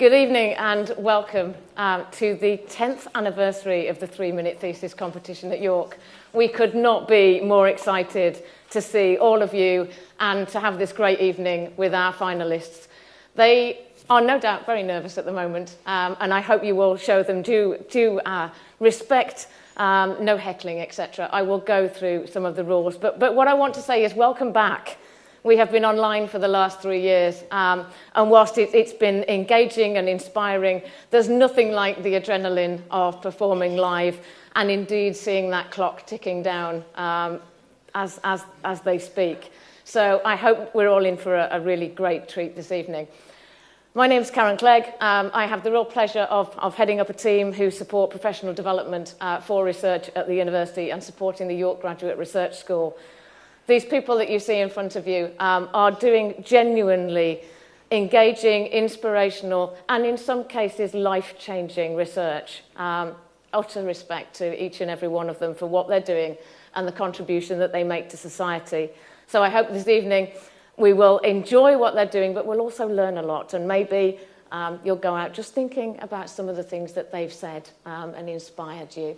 Good evening and welcome to the 10th anniversary of the 3-minute thesis competition at York. We could not be more excited to see all of you and to have this great evening with our finalists. They are no doubt very nervous at the moment, and I hope you will show them due respect, no heckling, etc. I will go through some of the rules, but what I want to say is welcome back. We have been online for the last 3 years, and whilst it's been engaging and inspiring, there's nothing like the adrenaline of performing live and indeed seeing that clock ticking down as they speak. So I hope we're all in for a really great treat this evening. My name's Karen Clegg. I have the real pleasure of heading up a team who support professional development for research at the university and supporting the York Graduate Research School. These people that you see in front of you are doing genuinely engaging, inspirational, and in some cases life-changing research. Utter respect to each and every one of them for what they're doing and the contribution that they make to society. So I hope this evening we will enjoy what they're doing, but we'll also learn a lot, and maybe you'll go out just thinking about some of the things that they've said and inspired you.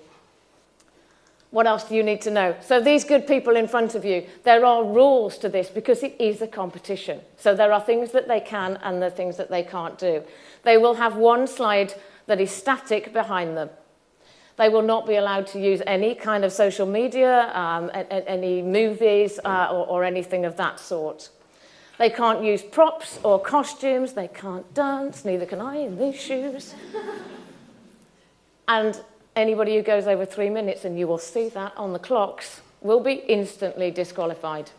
What else do you need to know? So these good people in front of you, there are rules to this because it is a competition. So there are things that they can and there are things that they can't do. They will have one slide that is static behind them. They will not be allowed to use any kind of social media, any movies or anything of that sort. They can't use props or costumes. They can't dance, neither can I in these shoes. And anybody who goes over 3 minutes, and you will see that on the clocks, will be instantly disqualified.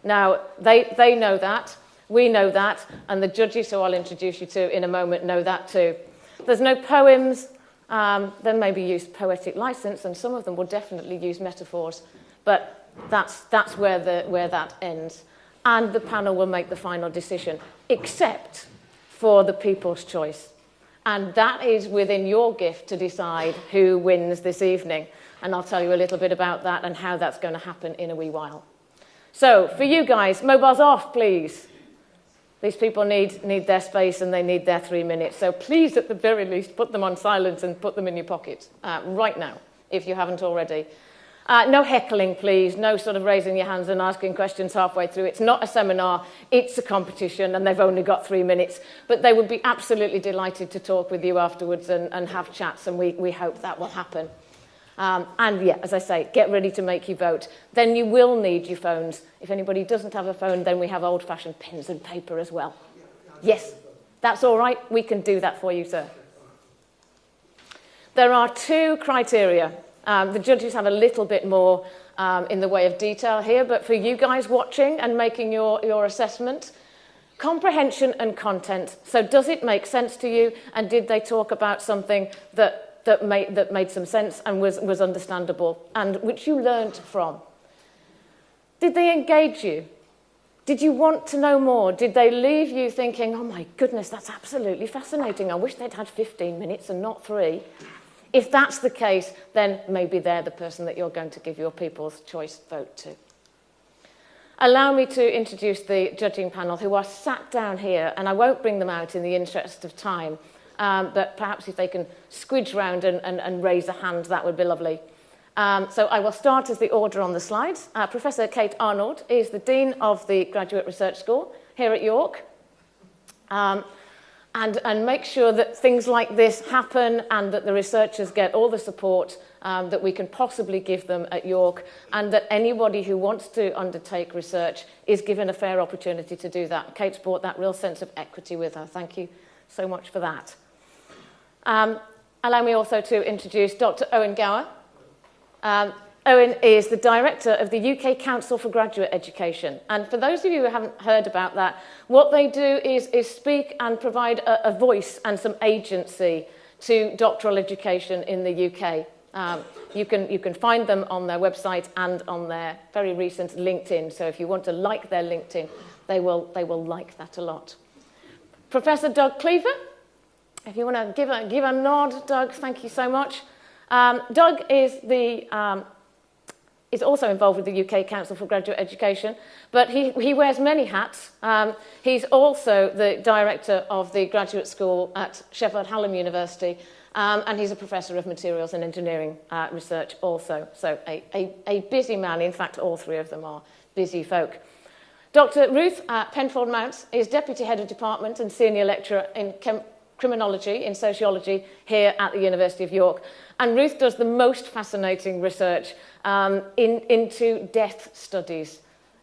Now, they know that, we know that, and the judges who I'll introduce you to in a moment know that too. There's no poems. They maybe use poetic license, and some of them will definitely use metaphors, but that's where that ends. And the panel will make the final decision, except for the people's choice. And that is within your gift to decide who wins this evening. And I'll tell you a little bit about that and how that's going to happen in a wee while. So for you guys, mobiles off, please. These people need their space and they need their 3 minutes. So please, at the very least, put them on silent and put them in your pocket right now, if you haven't already. No heckling, please. No sort of raising your hands and asking questions halfway through. It's not a seminar. It's a competition, and they've only got 3 minutes. But they would be absolutely delighted to talk with you afterwards and have chats, and we hope that will happen. And yeah, as I say, get ready to make your vote. Then you will need your phones. If anybody doesn't have a phone, then we have old-fashioned pens and paper as well. Yes, that's all right. We can do that for you, sir. There are 2 criteria. The judges have a little bit more in the way of detail here, but for you guys watching and making your assessment, comprehension and content. So does it make sense to you, and did they talk about something that made some sense and was understandable and which you learned from? Did they engage you? Did you want to know more? Did they leave you thinking, oh my goodness, that's absolutely fascinating. I wish they'd had 15 minutes and not 3. If that's the case, then maybe they're the person that you're going to give your people's choice vote to. Allow me to introduce the judging panel, who are sat down here, and I won't bring them out in the interest of time, but perhaps if they can squidge round and raise a hand, that would be lovely. So I will start as the order on the slides. Professor Kate Arnold is the Dean of the Graduate Research School here at York. And make sure that things like this happen and that the researchers get all the support that we can possibly give them at York, and that anybody who wants to undertake research is given a fair opportunity to do that. Kate's brought that real sense of equity with her. Thank you so much for that. Allow me also to introduce Dr. Owen Gower. Owen is the director of the UK Council for Graduate Education. And for those of you who haven't heard about that, what they do is speak and provide a voice and some agency to doctoral education in the UK. You can find them on their website and on their very recent LinkedIn. So if you want to like their LinkedIn, they will like that a lot. Professor Doug Cleaver, if you want to give a nod, Doug, thank you so much. Doug is the is also involved with the UK Council for Graduate Education, but he wears many hats. He's also the director of the graduate school at Sheffield Hallam University, and he's a professor of materials and engineering research also. So a busy man. In fact, all three of them are busy folk. Dr. Ruth Penfold Mounts is Deputy Head of Department and Senior Lecturer in Criminology in Sociology here at the University of York. And Ruth does the most fascinating research into death studies.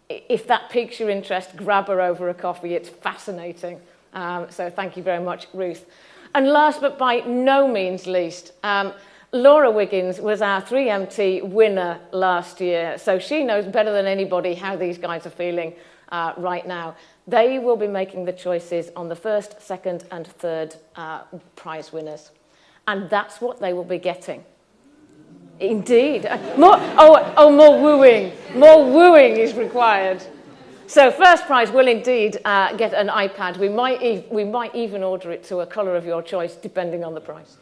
If that piques your interest, grab her over a coffee. It's fascinating. So thank you very much, Ruth. And last but by no means least, Laura Wiggins was our 3MT winner last year. So she knows better than anybody how these guys are feeling right now. They will be making the choices on the first, second, and third prize winners. And that's what they will be getting. Indeed. More wooing. More wooing is required. So first prize will indeed get an iPad. We might even order it to a colour of your choice, depending on the price.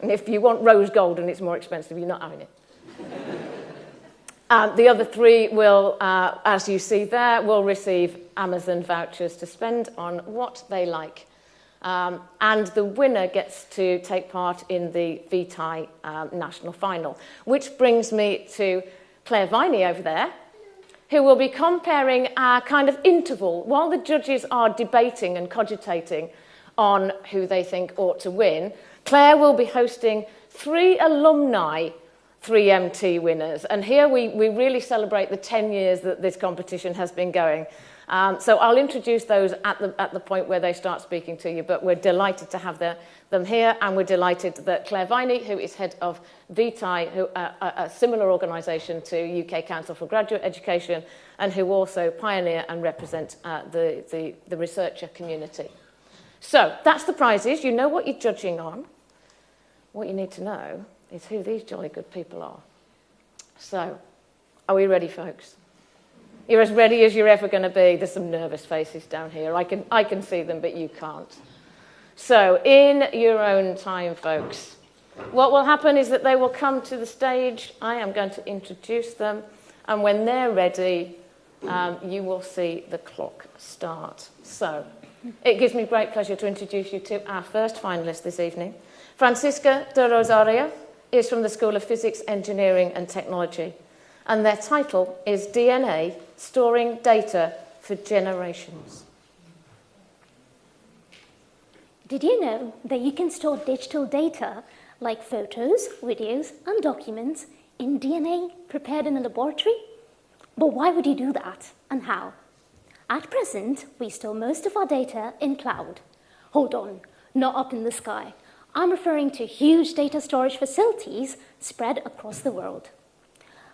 And if you want rose gold and it's more expensive, you're not having it. The other three will, as you see there, will receive Amazon vouchers to spend on what they like. And the winner gets to take part in the VTI national final, which brings me to Claire Viney over there, who will be comparing our kind of interval. While the judges are debating and cogitating on who they think ought to win, Claire will be hosting 3 alumni 3MT winners. And here we really celebrate the 10 years that this competition has been going. So I'll introduce those at the point where they start speaking to you, but we're delighted to have them here, and we're delighted that Claire Viney, who is head of VTI, a similar organisation to UK Council for Graduate Education, and who also pioneer and represent the researcher community. So that's the prizes. You know what you're judging on. What you need to know is who these jolly good people are. So, are we ready, folks? You're as ready as you're ever going to be. There's some nervous faces down here. I can see them, but you can't. So, in your own time, folks, what will happen is that they will come to the stage. I am going to introduce them, and when they're ready, you will see the clock start. So, it gives me great pleasure to introduce you to our first finalist this evening. Francisca de Rosario is from the School of Physics, Engineering and Technology, and their title is DNA, Storing Data for Generations. Did you know that you can store digital data like photos, videos, and documents in DNA prepared in a laboratory? But why would you do that, and how? At present, we store most of our data in cloud. Hold on, not up in the sky. I'm referring to huge data storage facilities spread across the world.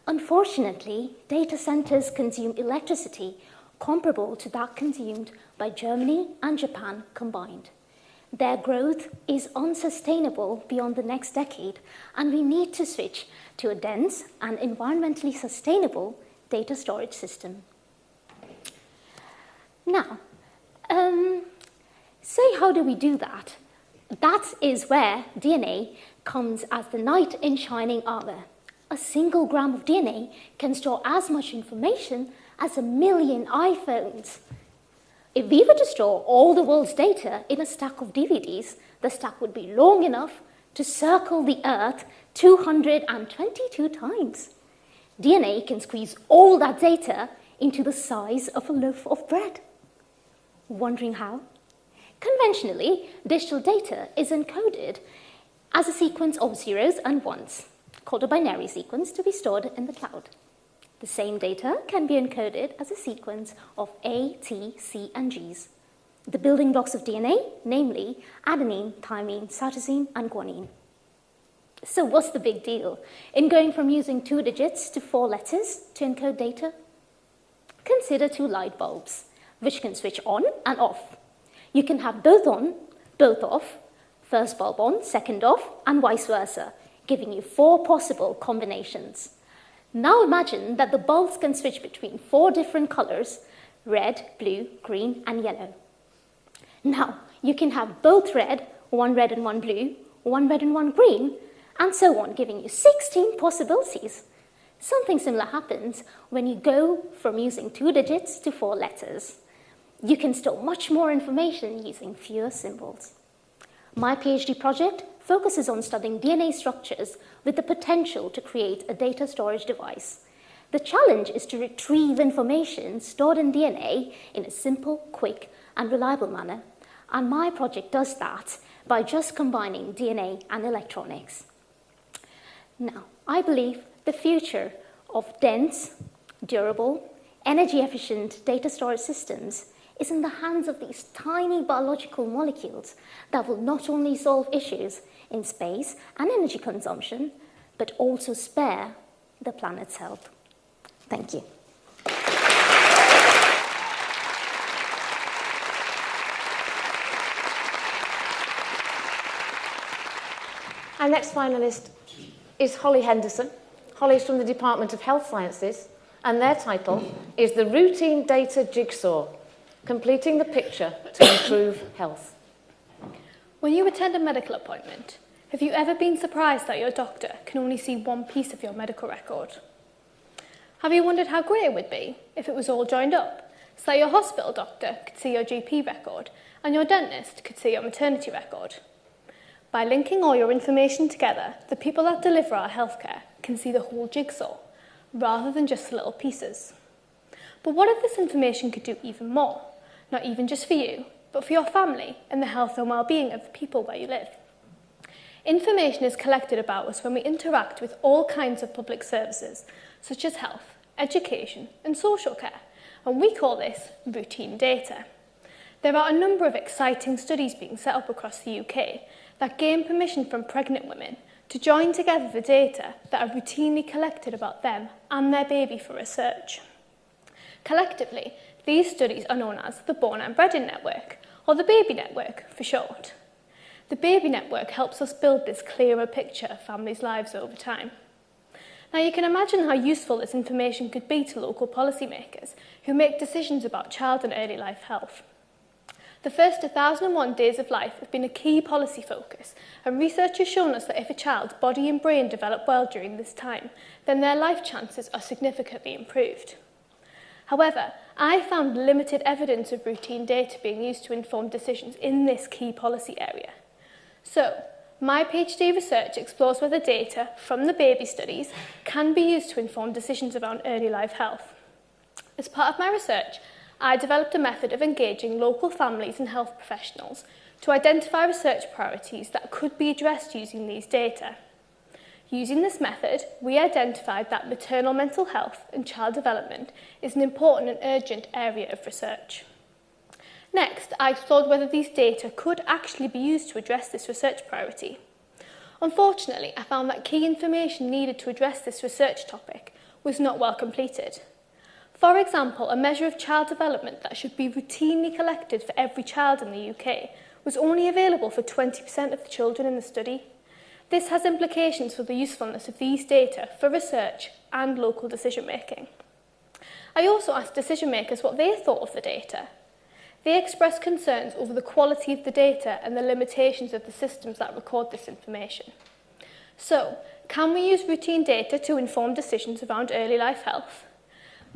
Unfortunately, data centers consume electricity comparable to that consumed by Germany and Japan combined. Their growth is unsustainable beyond the next decade, and we need to switch to a dense and environmentally sustainable data storage system. Now, say how do we do that? That is where DNA comes as the knight in shining armor. A single gram of DNA can store as much information as 1 million iPhones. If we were to store all the world's data in a stack of DVDs, the stack would be long enough to circle the Earth 222 times. DNA can squeeze all that data into the size of a loaf of bread. Wondering how? Conventionally, digital data is encoded as a sequence of zeros and ones, called a binary sequence, to be stored in the cloud. The same data can be encoded as a sequence of A, T, C, and Gs, the building blocks of DNA, namely adenine, thymine, cytosine, and guanine. So what's the big deal in going from using 2 digits to 4 letters to encode data? Consider 2 light bulbs, which can switch on and off. You can have both on, both off, first bulb on, second off, and vice versa, giving you 4 possible combinations. Now imagine that the bulbs can switch between 4 different colors: red, blue, green, and yellow. Now, you can have both red and 1 blue, 1 red and 1 green, and so on, giving you 16 possibilities. Something similar happens when you go from using 2 digits to 4 letters. You can store much more information using fewer symbols. My PhD project focuses on studying DNA structures with the potential to create a data storage device. The challenge is to retrieve information stored in DNA in a simple, quick, and reliable manner, and my project does that by just combining DNA and electronics. Now, I believe the future of dense, durable, energy-efficient data storage systems is in the hands of these tiny biological molecules that will not only solve issues in space and energy consumption, but also spare the planet's health. Thank you. Our next finalist is Holly Henderson. Holly is from the Department of Health Sciences, and their title is The Routine Data Jigsaw, Completing the Picture to Improve Health. When you attend a medical appointment, have you ever been surprised that your doctor can only see one piece of your medical record? Have you wondered how great it would be if it was all joined up, so that your hospital doctor could see your GP record and your dentist could see your maternity record? By linking all your information together, the people that deliver our healthcare can see the whole jigsaw, rather than just the little pieces. But what if this information could do even more? Not even just for you, but for your family and the health and well-being of the people where you live. Information is collected about us when we interact with all kinds of public services, such as health, education, and social care, and we call this routine data. There are a number of exciting studies being set up across the UK that gain permission from pregnant women to join together the data that are routinely collected about them and their baby for research. Collectively, these studies are known as the Born and Bred In Network, or the Baby Network for short. The Baby Network helps us build this clearer picture of families' lives over time. Now you can imagine how useful this information could be to local policymakers who make decisions about child and early life health. The first 1,001 days of life have been a key policy focus, and research has shown us that if a child's body and brain develop well during this time, then their life chances are significantly improved. However, I found limited evidence of routine data being used to inform decisions in this key policy area. So, my PhD research explores whether data from the baby studies can be used to inform decisions around early life health. As part of my research, I developed a method of engaging local families and health professionals to identify research priorities that could be addressed using these data. Using this method, we identified that maternal mental health and child development is an important and urgent area of research. Next, I explored whether these data could actually be used to address this research priority. Unfortunately, I found that key information needed to address this research topic was not well completed. For example, a measure of child development that should be routinely collected for every child in the UK was only available for 20% of the children in the study. This has implications for the usefulness of these data for research and local decision making. I also asked decision makers what they thought of the data. They expressed concerns over the quality of the data and the limitations of the systems that record this information. So, can we use routine data to inform decisions around early life health?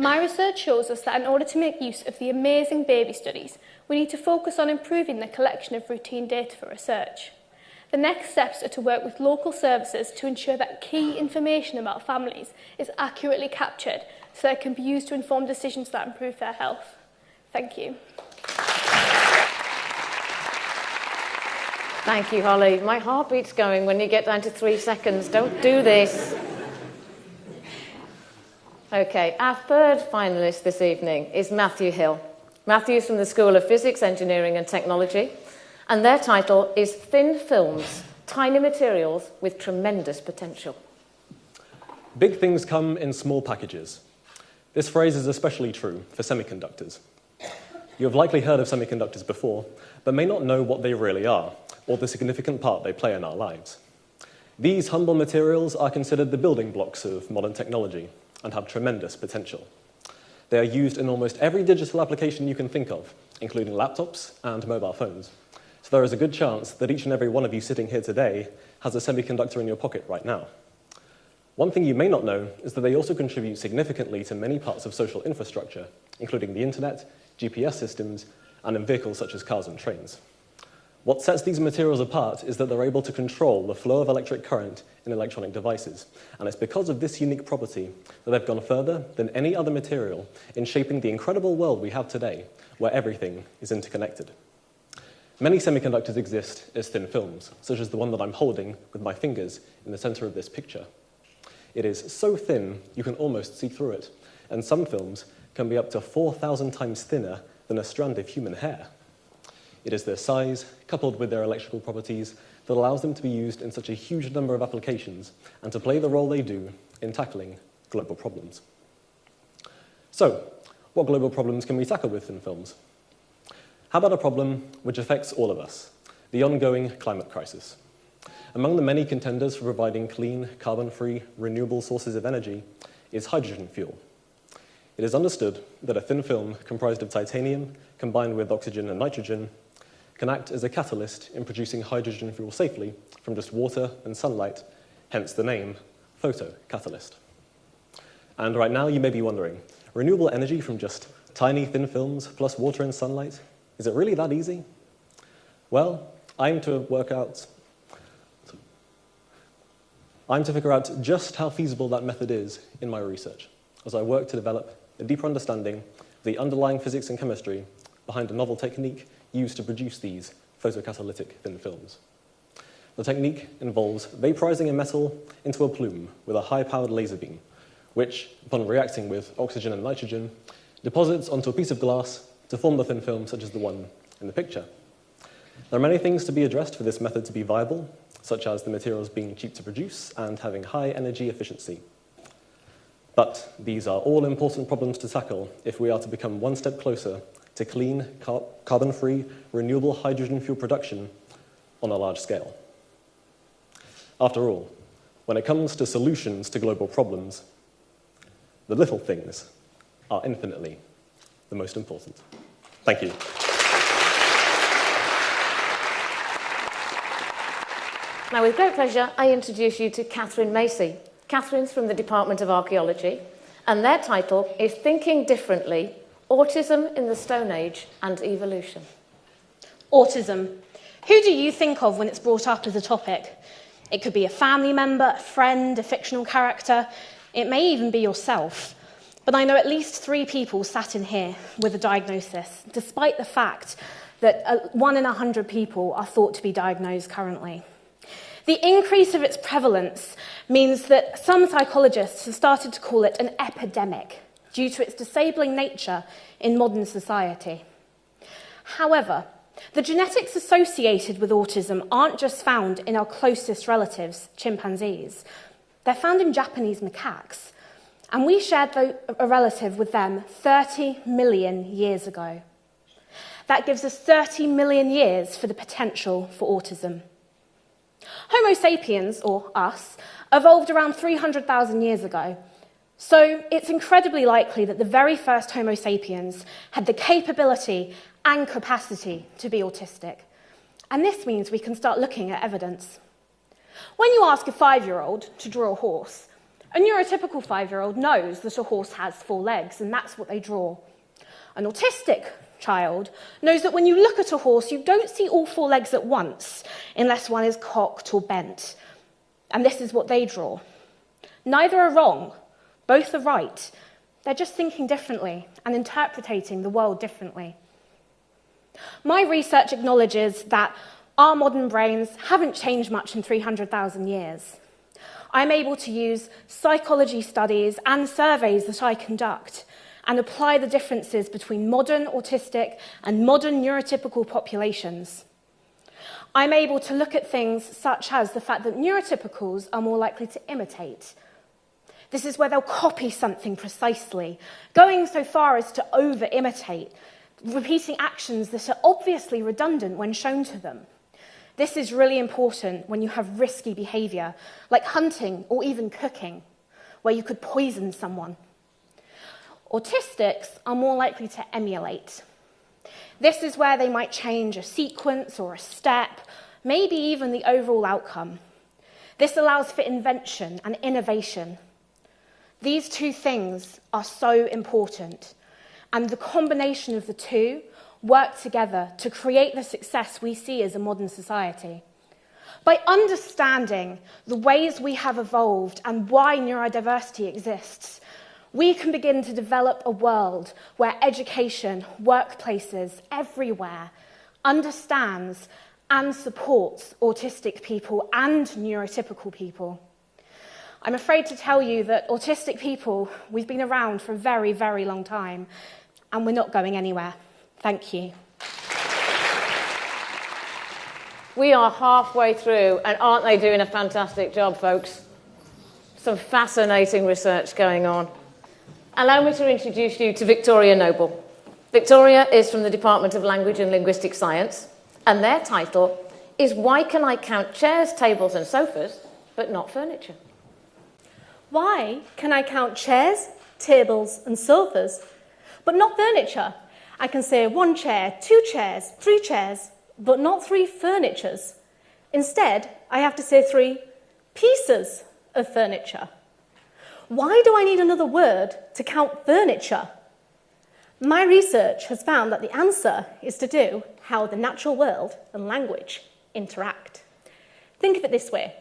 My research shows us that in order to make use of the amazing baby studies, we need to focus on improving the collection of routine data for research. The next steps are to work with local services to ensure that key information about families is accurately captured so that it can be used to inform decisions that improve their health. Thank you. Thank you, Holly. My heartbeat's going when you get down to 3 seconds. Don't do this. Okay, our third finalist this evening is Matthew Hill. Matthew's from the School of Physics, Engineering and Technology, and their title is Thin Films, Tiny Materials with Tremendous Potential. Big things come in small packages. This phrase is especially true for semiconductors. You have likely heard of semiconductors before, but may not know what they really are, or the significant part they play in our lives. These humble materials are considered the building blocks of modern technology and have tremendous potential. They are used in almost every digital application you can think of, including laptops and mobile phones. So there is a good chance that each and every one of you sitting here today has a semiconductor in your pocket right now. One thing you may not know is that they also contribute significantly to many parts of social infrastructure, including the internet, GPS systems, and in vehicles such as cars and trains. What sets these materials apart is that they're able to control the flow of electric current in electronic devices, and it's because of this unique property that they've gone further than any other material in shaping the incredible world we have today, where everything is interconnected. Many semiconductors exist as thin films, such as the one that I'm holding with my fingers in the center of this picture. It is so thin you can almost see through it, and some films can be up to 4,000 times thinner than a strand of human hair. It is their size, coupled with their electrical properties, that allows them to be used in such a huge number of applications and to play the role they do in tackling global problems. So, what global problems can we tackle with thin films? How about a problem which affects all of us, the ongoing climate crisis? Among the many contenders for providing clean, carbon-free, renewable sources of energy is hydrogen fuel. It is understood that a thin film comprised of titanium combined with oxygen and nitrogen can act as a catalyst in producing hydrogen fuel safely from just water and sunlight, hence the name photocatalyst. And right now you may be wondering, renewable energy from just tiny thin films plus water and sunlight, is it really that easy? Well, I'm to figure out just how feasible that method is in my research, as I work to develop a deeper understanding of the underlying physics and chemistry behind a novel technique used to produce these photocatalytic thin films. The technique involves vaporizing a metal into a plume with a high-powered laser beam, which, upon reacting with oxygen and nitrogen, deposits onto a piece of glass to form the thin film such as the one in the picture. There are many things to be addressed for this method to be viable, such as the materials being cheap to produce and having high energy efficiency. But these are all important problems to tackle if we are to become one step closer to clean, carbon-free, renewable hydrogen fuel production on a large scale. After all, when it comes to solutions to global problems, the little things are infinitely the most important. Thank you. Now, with great pleasure, I introduce you to Catherine Macy. Catherine's from the Department of Archaeology, and their title is Thinking Differently, Autism in the Stone Age and Evolution. Autism. Who do you think of when it's brought up as a topic? It could be a family member, a friend, a fictional character. It may even be yourself. But I know at least 3 people sat in here with a diagnosis, despite the fact that 1 in 100 people are thought to be diagnosed currently. The increase of its prevalence means that some psychologists have started to call it an epidemic due to its disabling nature in modern society. However, the genetics associated with autism aren't just found in our closest relatives, chimpanzees. They're found in Japanese macaques, and we shared a relative with them 30 million years ago. That gives us 30 million years for the potential for autism. Homo sapiens, or us, evolved around 300,000 years ago. So it's incredibly likely that the very first Homo sapiens had the capability and capacity to be autistic. And this means we can start looking at evidence. When you ask a 5-year-old to draw a horse, a neurotypical 5-year-old knows that a horse has 4 legs, and that's what they draw. An autistic child knows that when you look at a horse, you don't see all 4 legs at once, unless one is cocked or bent. And this is what they draw. Neither are wrong. Both are right. They're just thinking differently and interpreting the world differently. My research acknowledges that our modern brains haven't changed much in 300,000 years. I'm able to use psychology studies and surveys that I conduct and apply the differences between modern autistic and modern neurotypical populations. I'm able to look at things such as the fact that neurotypicals are more likely to imitate. This is where they'll copy something precisely, going so far as to over-imitate, repeating actions that are obviously redundant when shown to them. This is really important when you have risky behaviour, like hunting or even cooking, where you could poison someone. Autistics are more likely to emulate. This is where they might change a sequence or a step, maybe even the overall outcome. This allows for invention and innovation. These two things are so important, and the combination of the two work together to create the success we see as a modern society. By understanding the ways we have evolved and why neurodiversity exists, we can begin to develop a world where education, workplaces, everywhere, understands and supports autistic people and neurotypical people. I'm afraid to tell you that autistic people, we've been around for a very, very long time, and we're not going anywhere. Thank you. We are halfway through, and aren't they doing a fantastic job, folks? Some fascinating research going on. Allow me to introduce you to Victoria Noble. Victoria is from the Department of Language and Linguistic Science, and their title is Why Can I Count Chairs, Tables and Sofas, but Not Furniture? Why can I count chairs, tables and sofas, but not furniture? I can say 1 chair, 2 chairs, 3 chairs, but not 3 furnitures. Instead, I have to say 3 pieces of furniture. Why do I need another word to count furniture? My research has found that the answer is to do how the natural world and language interact. Think of it this way.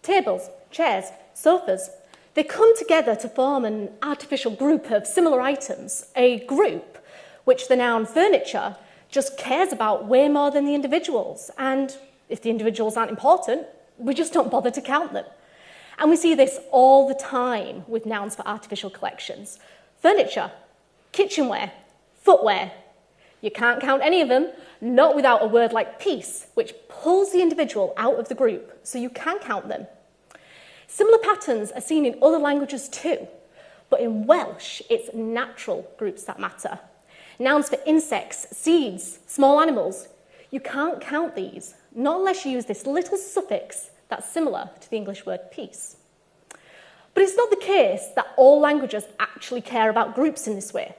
Tables, chairs, sofas, they come together to form an artificial group of similar items, a group which the noun furniture just cares about way more than the individuals. And if the individuals aren't important, we just don't bother to count them. And we see this all the time with nouns for artificial collections. Furniture, kitchenware, footwear. You can't count any of them, not without a word like piece, which pulls the individual out of the group, so you can count them. Similar patterns are seen in other languages too, but in Welsh, it's natural groups that matter. Nouns for insects, seeds, small animals. You can't count these, not unless you use this little suffix that's similar to the English word piece. But it's not the case that all languages actually care about groups in this way.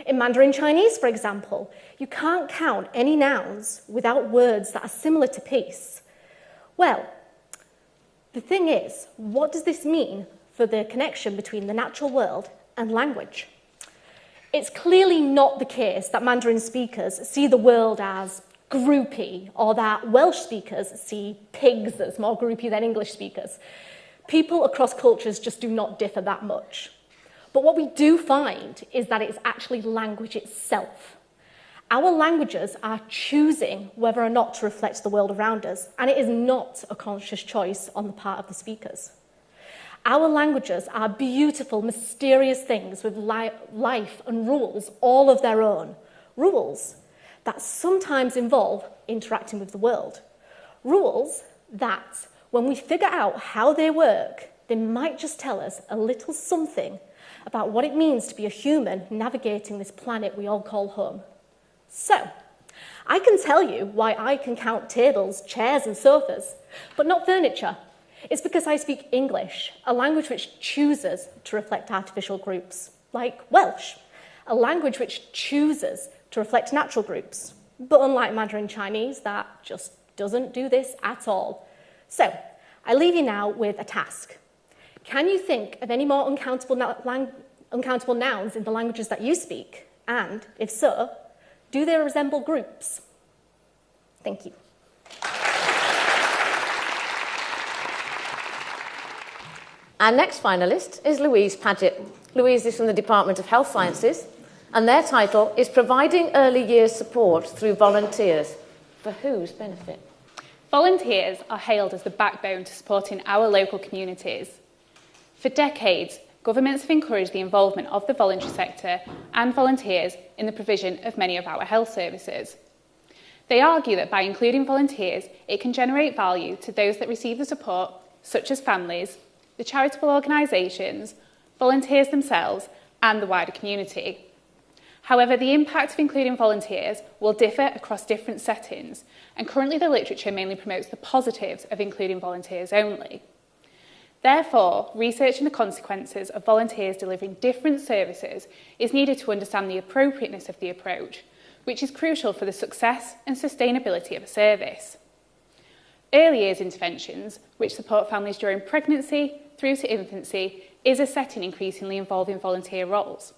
In Mandarin Chinese, for example, you can't count any nouns without words that are similar to piece. Well, the thing is, what does this mean for the connection between the natural world and language? It's clearly not the case that Mandarin speakers see the world as groupy, or that Welsh speakers see pigs as more groupy than English speakers. People across cultures just do not differ that much. But what we do find is that it's actually language itself. Our languages are choosing whether or not to reflect the world around us, and it is not a conscious choice on the part of the speakers. Our languages are beautiful, mysterious things with life and rules all of their own. Rules that sometimes involve interacting with the world. Rules that, when we figure out how they work, they might just tell us a little something about what it means to be a human navigating this planet we all call home. So, I can tell you why I can count tables, chairs and sofas, but not furniture. It's because I speak English, a language which chooses to reflect artificial groups, like Welsh, a language which chooses to reflect natural groups. But unlike Mandarin Chinese, that just doesn't do this at all. So, I leave you now with a task. Can you think of any more uncountable nouns in the languages that you speak? And, if so, do they resemble groups? Thank you. Our next finalist is Louise Paget. Louise is from the Department of Health Sciences, and their title is Providing Early Years Support Through Volunteers. For whose benefit? Volunteers are hailed as the backbone to supporting our local communities. For decades, governments have encouraged the involvement of the voluntary sector and volunteers in the provision of many of our health services. They argue that by including volunteers, it can generate value to those that receive the support, such as families, the charitable organisations, volunteers themselves, and the wider community. However, the impact of including volunteers will differ across different settings, and currently the literature mainly promotes the positives of including volunteers only. Therefore, researching the consequences of volunteers delivering different services is needed to understand the appropriateness of the approach, which is crucial for the success and sustainability of a service. Early years interventions, which support families during pregnancy through to infancy, is a setting increasingly involving volunteer roles.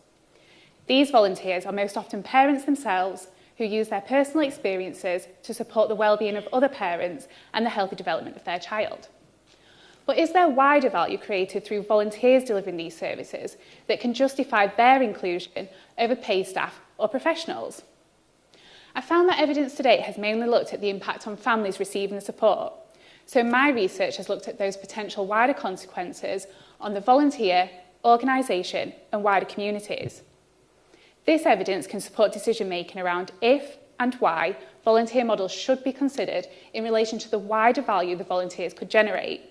These volunteers are most often parents themselves who use their personal experiences to support the well-being of other parents and the healthy development of their child. But is there wider value created through volunteers delivering these services that can justify their inclusion over paid staff or professionals? I found that evidence to date has mainly looked at the impact on families receiving the support. So my research has looked at those potential wider consequences on the volunteer, organisation and wider communities. This evidence can support decision-making around if and why volunteer models should be considered in relation to the wider value the volunteers could generate.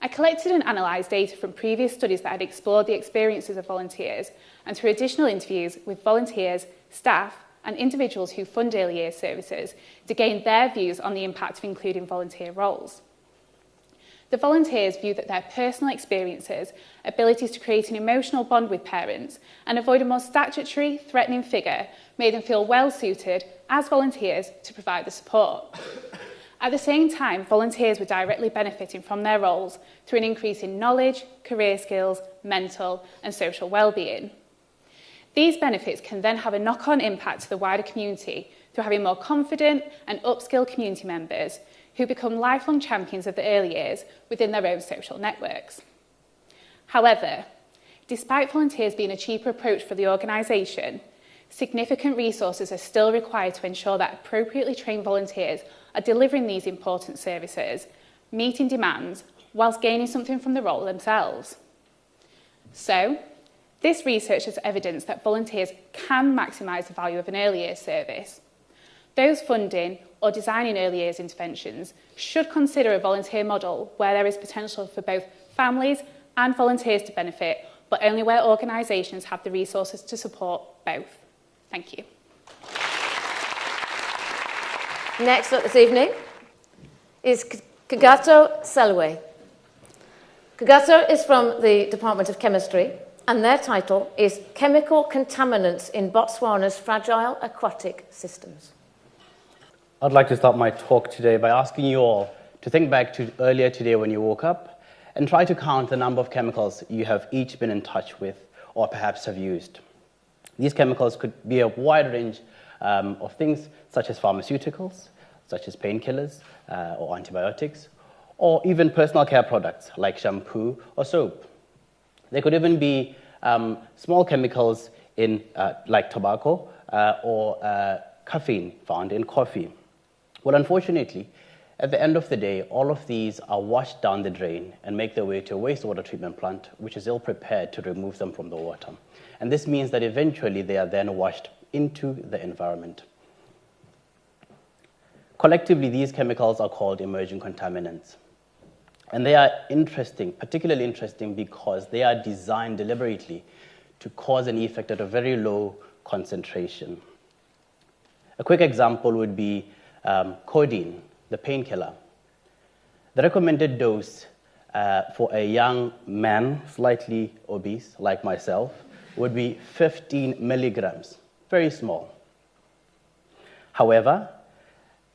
I collected and analysed data from previous studies that had explored the experiences of volunteers and through additional interviews with volunteers, staff and individuals who fund early years services to gain their views on the impact of including volunteer roles. The volunteers view that their personal experiences, abilities to create an emotional bond with parents and avoid a more statutory, threatening figure made them feel well suited as volunteers to provide the support. At the same time, volunteers were directly benefiting from their roles through an increase in knowledge, career skills, mental and social well-being. These benefits can then have a knock-on impact to the wider community through having more confident and upskilled community members who become lifelong champions of the early years within their own social networks. However, despite volunteers being a cheaper approach for the organisation, significant resources are still required to ensure that appropriately trained volunteers are delivering these important services, meeting demands, whilst gaining something from the role themselves. So, this research has evidence that volunteers can maximise the value of an early years service. Those funding or designing early years interventions should consider a volunteer model where there is potential for both families and volunteers to benefit, but only where organisations have the resources to support both. Thank you. Next up this evening is Kagato Selwe. Kagato is from the Department of Chemistry, and their title is Chemical Contaminants in Botswana's Fragile Aquatic Systems. I'd like to start my talk today by asking you all to think back to earlier today when you woke up and try to count the number of chemicals you have each been in touch with or perhaps have used. These chemicals could be a wide range of things such as pharmaceuticals, such as painkillers or antibiotics, or even personal care products like shampoo or soap. There could even be small chemicals in like tobacco or caffeine found in coffee. Well, unfortunately, at the end of the day, all of these are washed down the drain and make their way to a wastewater treatment plant, which is ill-prepared to remove them from the water. And this means that eventually they are then washed into the environment. Collectively, these chemicals are called emerging contaminants. And they are interesting, particularly interesting because they are designed deliberately to cause an effect at a very low concentration. A quick example would be codeine, the painkiller. The recommended dose for a young man, slightly obese, like myself, would be 15 milligrams, very small. However,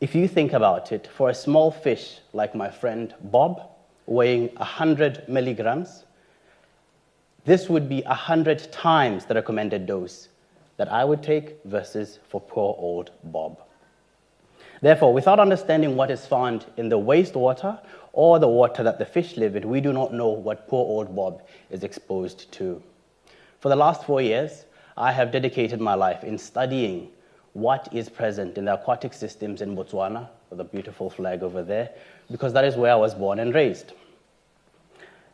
if you think about it, for a small fish like my friend Bob, weighing 100 milligrams, this would be 100 times the recommended dose that I would take versus for poor old Bob. Therefore, without understanding what is found in the wastewater or the water that the fish live in, we do not know what poor old Bob is exposed to. For the last 4 years, I have dedicated my life in studying what is present in the aquatic systems in Botswana, with a beautiful flag over there, because that is where I was born and raised.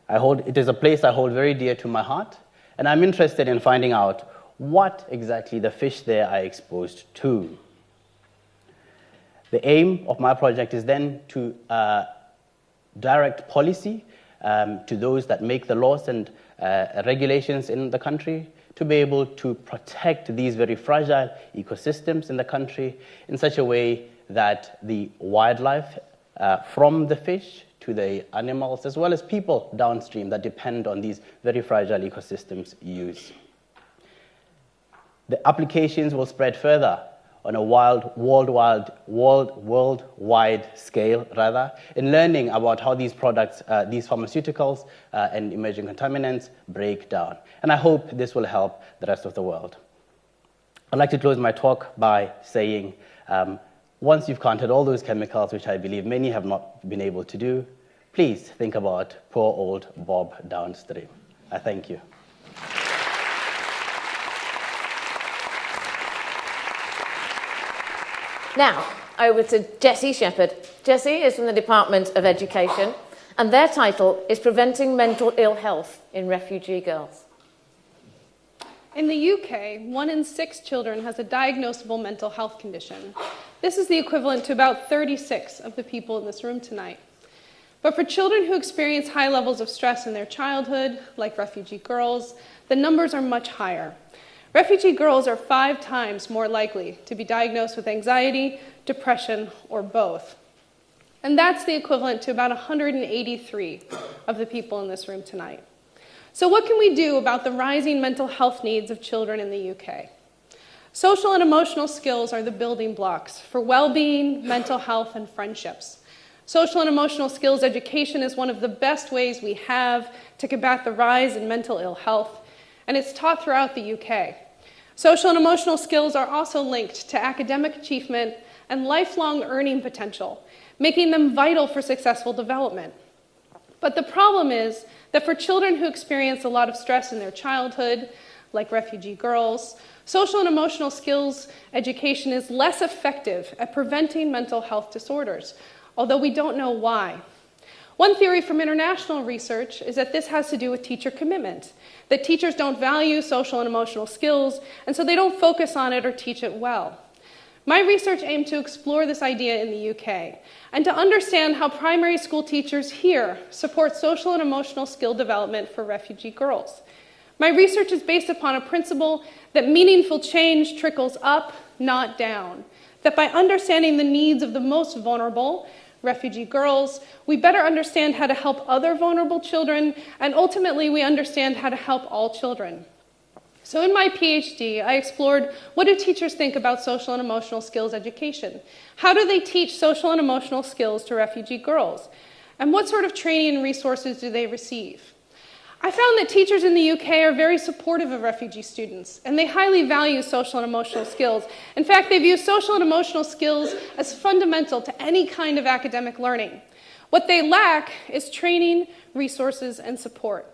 It is a place I hold very dear to my heart, and I'm interested in finding out what exactly the fish there are exposed to. The aim of my project is then to direct policy to those that make the laws and regulations in the country to be able to protect these very fragile ecosystems in the country in such a way that the wildlife from the fish to the animals as well as people downstream that depend on these very fragile ecosystems use. The applications will spread further on a worldwide scale, in learning about how these products, these pharmaceuticals and emerging contaminants break down. And I hope this will help the rest of the world. I'd like to close my talk by saying, once you've counted all those chemicals, which I believe many have not been able to do, please think about poor old Bob downstream. I thank you. Now, over to Jessie Shepherd. Jessie is from the Department of Education, and their title is Preventing Mental Ill Health in Refugee Girls. In the UK, 1 in 6 children has a diagnosable mental health condition. This is the equivalent to about 36 of the people in this room tonight. But for children who experience high levels of stress in their childhood, like refugee girls, the numbers are much higher. Refugee girls are 5 times more likely to be diagnosed with anxiety, depression, or both. And that's the equivalent to about 183 of the people in this room tonight. So what can we do about the rising mental health needs of children in the UK? Social and emotional skills are the building blocks for well-being, mental health, and friendships. Social and emotional skills education is one of the best ways we have to combat the rise in mental ill health, and it's taught throughout the UK. Social and emotional skills are also linked to academic achievement and lifelong earning potential, making them vital for successful development. But the problem is that for children who experience a lot of stress in their childhood, like refugee girls, social and emotional skills education is less effective at preventing mental health disorders, although we don't know why. One theory from international research is that this has to do with teacher commitment, that teachers don't value social and emotional skills, and so they don't focus on it or teach it well. My research aimed to explore this idea in the UK and to understand how primary school teachers here support social and emotional skill development for refugee girls. My research is based upon a principle that meaningful change trickles up, not down, that by understanding the needs of the most vulnerable, refugee girls, we better understand how to help other vulnerable children, and ultimately we understand how to help all children. So in my PhD, I explored, what do teachers think about social and emotional skills education? How do they teach social and emotional skills to refugee girls? And what sort of training and resources do they receive? I found that teachers in the UK are very supportive of refugee students, and they highly value social and emotional skills. In fact, they view social and emotional skills as fundamental to any kind of academic learning. What they lack is training, resources, and support.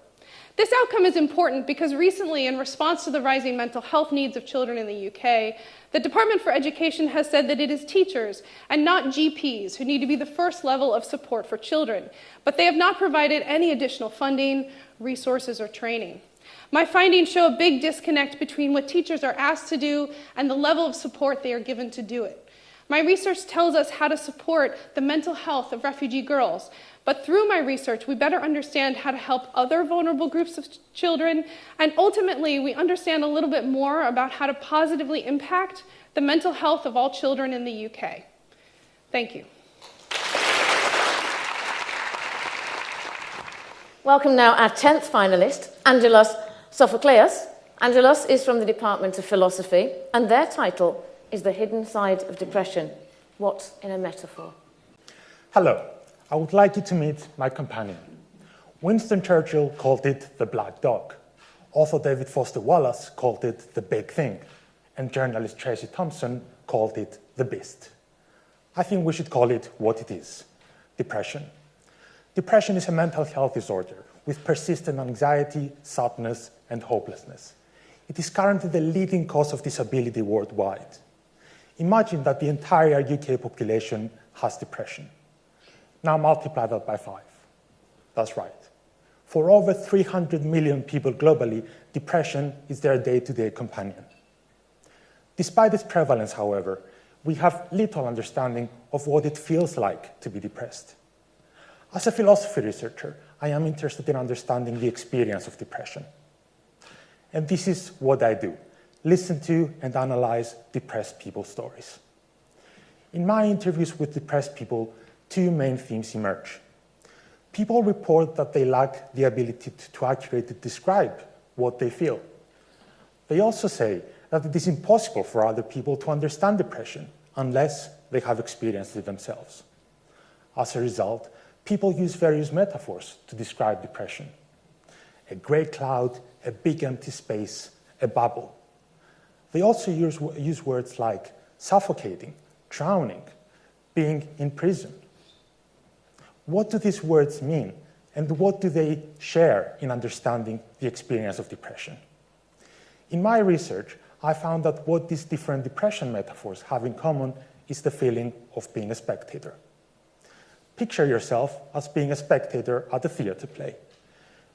This outcome is important because recently, in response to the rising mental health needs of children in the UK, the Department for Education has said that it is teachers and not GPs who need to be the first level of support for children, but they have not provided any additional funding, resources, or training. My findings show a big disconnect between what teachers are asked to do and the level of support they are given to do it. My research tells us how to support the mental health of refugee girls, but through my research, we better understand how to help other vulnerable groups of children, and ultimately, we understand a little bit more about how to positively impact the mental health of all children in the UK. Thank you. Welcome now our 10th finalist, Angelos Sophocleos. Angelos is from the Department of Philosophy, and their title is The Hidden Side of Depression. What in a metaphor? Hello. I would like you to meet my companion. Winston Churchill called it the black dog. Author David Foster Wallace called it the big thing. And journalist Tracy Thompson called it the beast. I think we should call it what it is: depression. Depression is a mental health disorder with persistent anxiety, sadness, and hopelessness. It is currently the leading cause of disability worldwide. Imagine that the entire UK population has depression. Now multiply that by 5. That's right. For over 300 million people globally, depression is their day-to-day companion. Despite its prevalence, however, we have little understanding of what it feels like to be depressed. As a philosophy researcher, I am interested in understanding the experience of depression. And this is what I do: listen to and analyze depressed people's stories. In my interviews with depressed people, 2 main themes emerge. People report that they lack the ability to accurately describe what they feel. They also say that it is impossible for other people to understand depression unless they have experienced it themselves. As a result, people use various metaphors to describe depression. A grey cloud, a big empty space, a bubble. They also use words like suffocating, drowning, being in prison. What do these words mean, and what do they share in understanding the experience of depression? In my research, I found that what these different depression metaphors have in common is the feeling of being a spectator. Picture yourself as being a spectator at a theater play.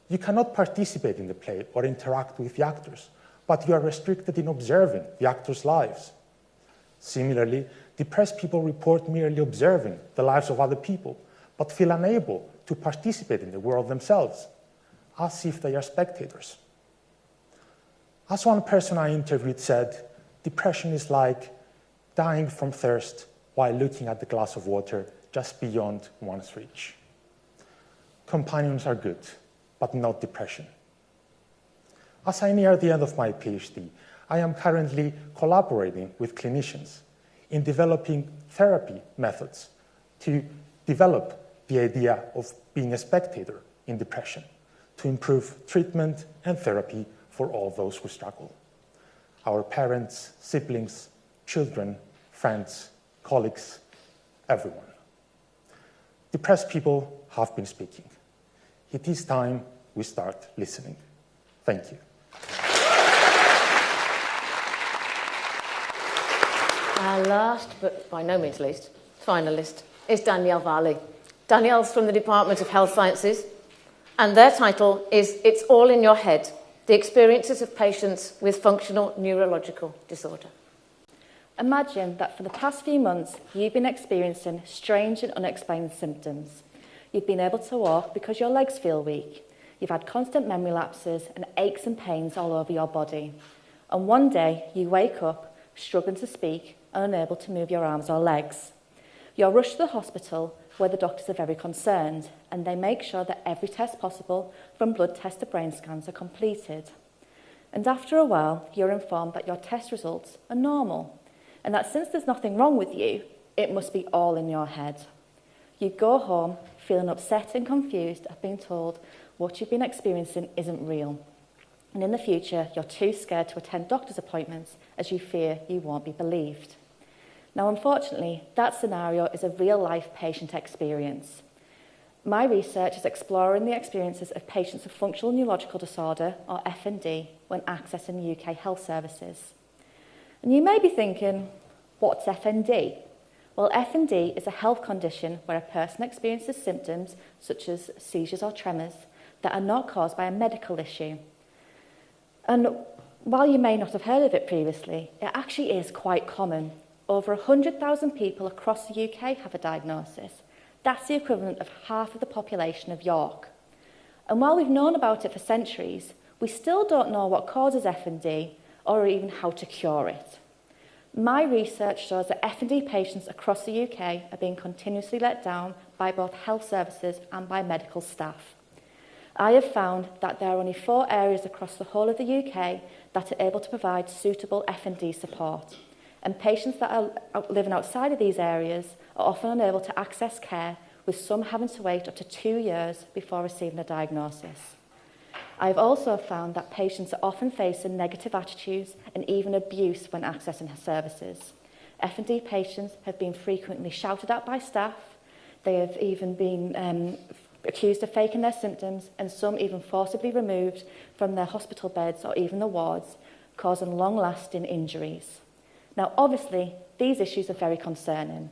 You cannot participate in the play or interact with the actors, but you are restricted in observing the actors' lives. Similarly, depressed people report merely observing the lives of other people, but feel unable to participate in the world themselves, as if they are spectators. As one person I interviewed said, depression is like dying from thirst while looking at the glass of water just beyond one's reach. Companions are good, but not depression. As I near the end of my PhD, I am currently collaborating with clinicians in developing therapy methods to develop the idea of being a spectator in depression, to improve treatment and therapy for all those who struggle. Our parents, siblings, children, friends, colleagues, everyone. Depressed people have been speaking. It is time we start listening. Thank you. Our last, but by no means least, finalist is Danielle Varley. Danielle's from the Department of Health Sciences, and their title is It's All in Your Head, the Experiences of Patients with Functional Neurological Disorder. Imagine that for the past few months, you've been experiencing strange and unexplained symptoms. You've been able to walk because your legs feel weak. You've had constant memory lapses and aches and pains all over your body. And one day, you wake up, struggling to speak and unable to move your arms or legs. You're rushed to the hospital where the doctors are very concerned, and they make sure that every test possible, from blood tests to brain scans, are completed. And after a while, you're informed that your test results are normal, and that since there's nothing wrong with you, it must be all in your head. You go home feeling upset and confused at being told what you've been experiencing isn't real. And in the future, you're too scared to attend doctor's appointments as you fear you won't be believed. Now, unfortunately, that scenario is a real-life patient experience. My research is exploring the experiences of patients with functional neurological disorder, or FND, when accessing UK health services. And you may be thinking, what's FND? Well, FND is a health condition where a person experiences symptoms such as seizures or tremors that are not caused by a medical issue. And while you may not have heard of it previously, it actually is quite common. Over 100,000 people across the UK have a diagnosis. That's the equivalent of half of the population of York. And while we've known about it for centuries, we still don't know what causes FND or even how to cure it. My research shows that FND patients across the UK are being continuously let down by both health services and by medical staff. I have found that there are only 4 areas across the whole of the UK that are able to provide suitable FND support. And patients that are living outside of these areas are often unable to access care, with some having to wait up to 2 years before receiving a diagnosis. I've also found that patients are often facing negative attitudes and even abuse when accessing services. FND patients have been frequently shouted at by staff. They have even been accused of faking their symptoms, and some even forcibly removed from their hospital beds or even the wards, causing long-lasting injuries. Now, obviously, these issues are very concerning.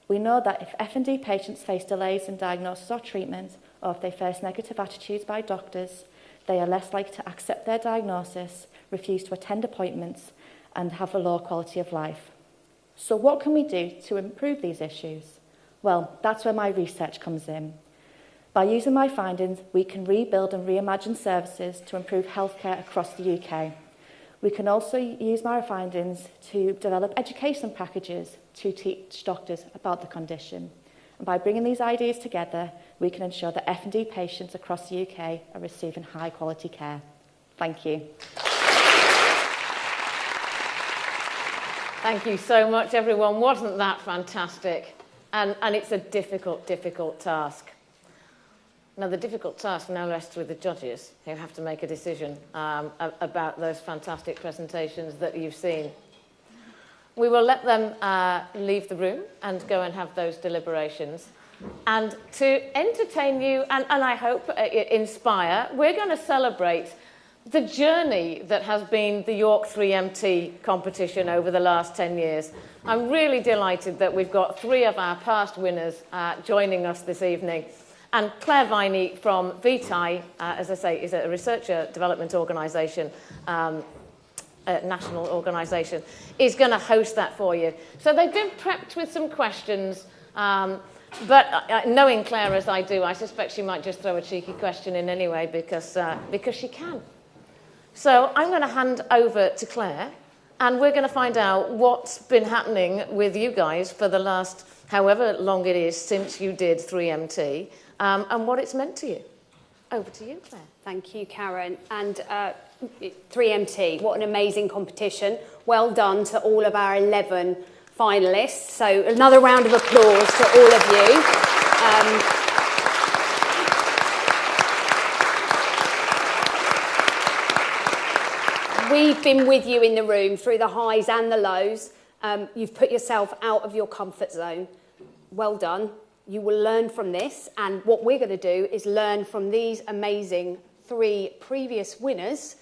We know that if FND patients face delays in diagnosis or treatment, or if they face negative attitudes by doctors, they are less likely to accept their diagnosis, refuse to attend appointments, and have a low quality of life. So what can we do to improve these issues? Well, that's where my research comes in. By using my findings, we can rebuild and reimagine services to improve healthcare across the UK. We can also use my findings to develop education packages to teach doctors about the condition. And by bringing these ideas together, we can ensure that FND patients across the UK are receiving high quality care. Thank you. Thank you so much, everyone. Wasn't that fantastic? And it's a difficult, difficult task. Now, the difficult task now rests with the judges, who have to make a decision about those fantastic presentations that you've seen. We will let them leave the room and go and have those deliberations. And to entertain you, and I hope inspire, we're going to celebrate the journey that has been the York 3MT competition over the last 10 years. I'm really delighted that we've got 3 of our past winners joining us this evening. And Claire Viney from VTI, as I say, is a researcher development organisation, national organisation, is going to host that for you. So they've been prepped with some questions, but knowing Claire as I do, I suspect she might just throw a cheeky question in anyway because she can. So I'm going to hand over to Claire, and we're going to find out what's been happening with you guys for the last however long it is since you did 3MT, and what it's meant to you. Over to you, Claire. Thank you, Karen. And 3MT, what an amazing competition. Well done to all of our 11 finalists. So another round of applause to all of you. We've been with you in the room through the highs and the lows. You've put yourself out of your comfort zone. Well done. You will learn from this, and what we're going to do is learn from these amazing 3 previous winners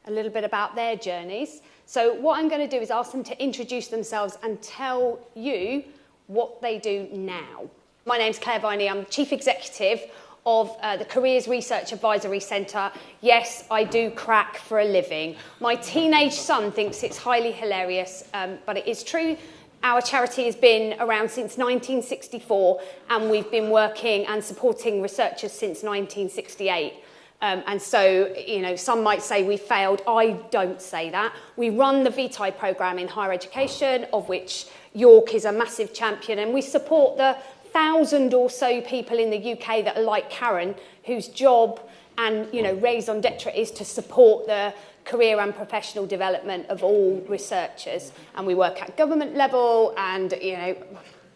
a little bit about their journeys. So what I'm going to do is ask them to introduce themselves and tell you what they do now. My name's Claire Viney. I'm Chief Executive of the Careers Research Advisory Centre. Yes, I do crack for a living. My teenage son thinks it's highly hilarious, but it is true. Our charity has been around since 1964, and we've been working and supporting researchers since 1968. And so, you know, some might say we failed. I don't say that. We run the VTI programme in higher education, of which York is a massive champion, and we support the 1,000 or so people in the UK that are like Karen, whose job and, you know, raison d'etre is to support the career and professional development of all researchers. And we work at government level and, you know,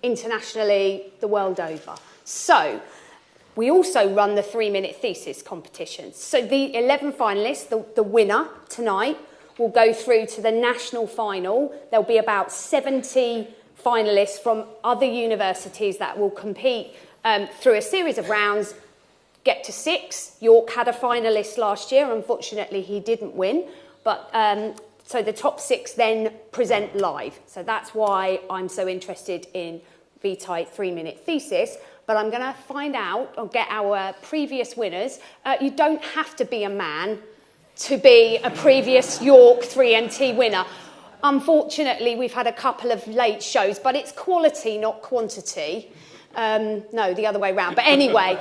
internationally, the world over. So we also run the 3-minute thesis competitions. So the 11 finalists, the winner tonight, will go through to the national final. There'll be about 70 finalists from other universities that will compete through a series of rounds, get to 6. York had a finalist last year. Unfortunately, he didn't win. But so the top 6 then present live. So that's why I'm so interested in VTI 3-minute thesis. But I'm going to find out or get our previous winners. You don't have to be a man to be a previous York 3MT winner. Unfortunately, we've had a couple of late shows, but it's quality, not quantity. No, the other way around. But anyway,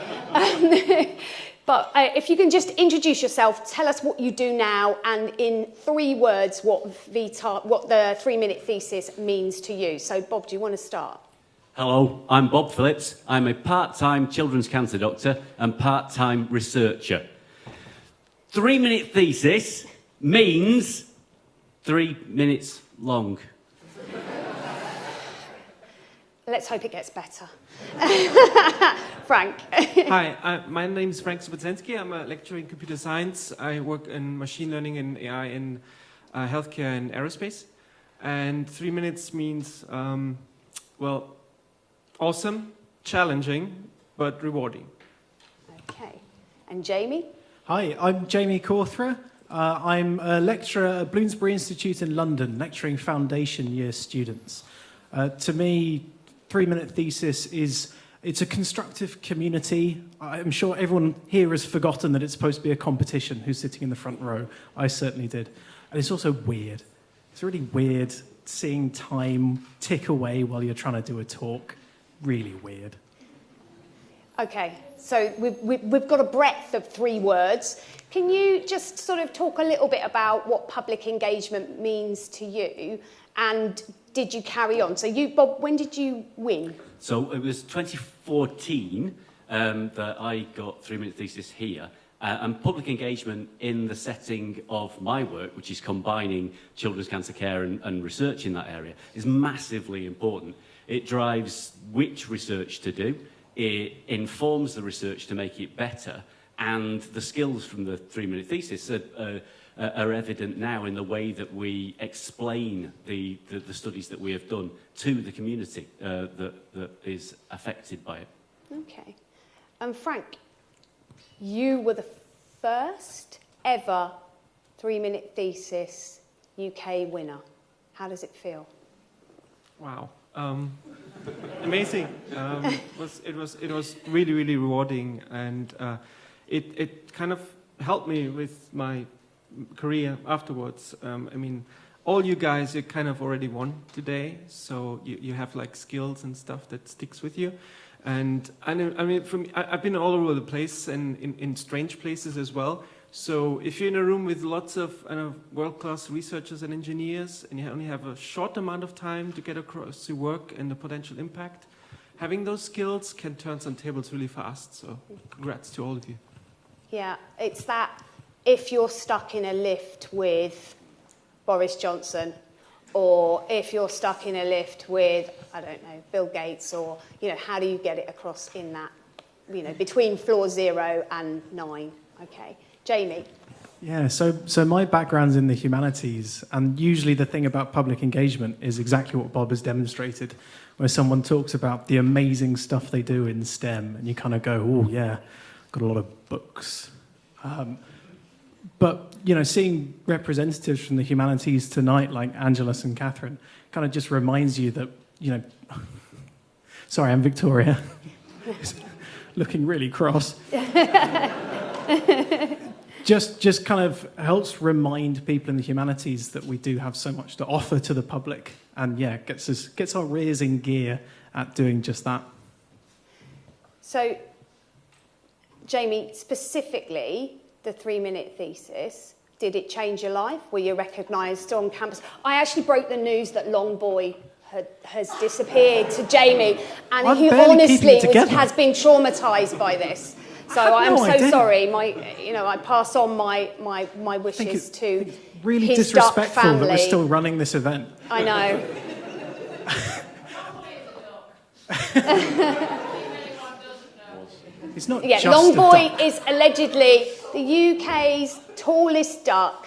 if you can just introduce yourself, tell us what you do now, and in 3 words, what the 3-minute thesis means to you. So, Bob, do you want to start? Hello, I'm Bob Phillips. I'm a part-time children's cancer doctor and part-time researcher. 3-minute thesis means 3 minutes long. Let's hope it gets better. Frank. Hi, my name is Frank Sobotzenski. I'm a lecturer in computer science. I work in machine learning and AI in healthcare and aerospace. And 3 minutes means, well, awesome, challenging, but rewarding. Okay. And Jamie? Hi, I'm Jamie Cawthra. I'm a lecturer at Bloomsbury Institute in London, lecturing foundation year students. To me, 3-minute thesis it's a constructive community. I'm sure everyone here has forgotten that it's supposed to be a competition, who's sitting in the front row. I certainly did. And it's also weird. It's really weird seeing time tick away while you're trying to do a talk. Really weird. Okay, so we've got a breadth of 3 words. Can you just sort of talk a little bit about what public engagement means to you, and did you carry on? So you, Bob, when did you win? So it was 2014 that I got 3-minute thesis here, And public engagement in the setting of my work, which is combining children's cancer care and research in that area, is massively important. It drives which research to do, it informs the research to make it better, and the skills from the 3-minute thesis are evident now in the way that we explain the studies that we have done to the community that is affected by it. Okay. Frank, you were the first ever 3-minute thesis UK winner. How does it feel? Wow. Amazing. It was really, really rewarding, and it kind of helped me with my career afterwards. I mean, all you guys, you kind of already won today, so you have like skills and stuff that sticks with you. And I mean, I've been all over the place and in strange places as well. So if you're in a room with lots of world-class researchers and engineers, and you only have a short amount of time to get across your work and the potential impact, having those skills can turn some tables really fast. So congrats to all of you. Yeah, it's that if you're stuck in a lift with Boris Johnson, or if you're stuck in a lift with, I don't know, Bill Gates, or, how do you get it across in that, between floor 0 and 9? Okay. Jamie? Yeah, so my background's in the humanities, and usually the thing about public engagement is exactly what Bob has demonstrated, where someone talks about the amazing stuff they do in STEM, and you kind of go, oh, yeah, got a lot of books. But, seeing representatives from the humanities tonight, like Angelus and Catherine, kind of just reminds you that, sorry, I'm Victoria, looking really cross. Just kind of helps remind people in the humanities that we do have so much to offer to the public, and gets our rears in gear at doing just that. So, Jamie, specifically, the 3-minute thesis, did it change your life? Were you recognised on campus? I actually broke the news that Long Boy has disappeared to Jamie, and he honestly has been traumatised by this. So I'm so sorry. I pass on my wishes to it's really his duck disrespectful family. that we're still running this event. I know. It's not yeah, just Longboy is allegedly the UK's tallest duck.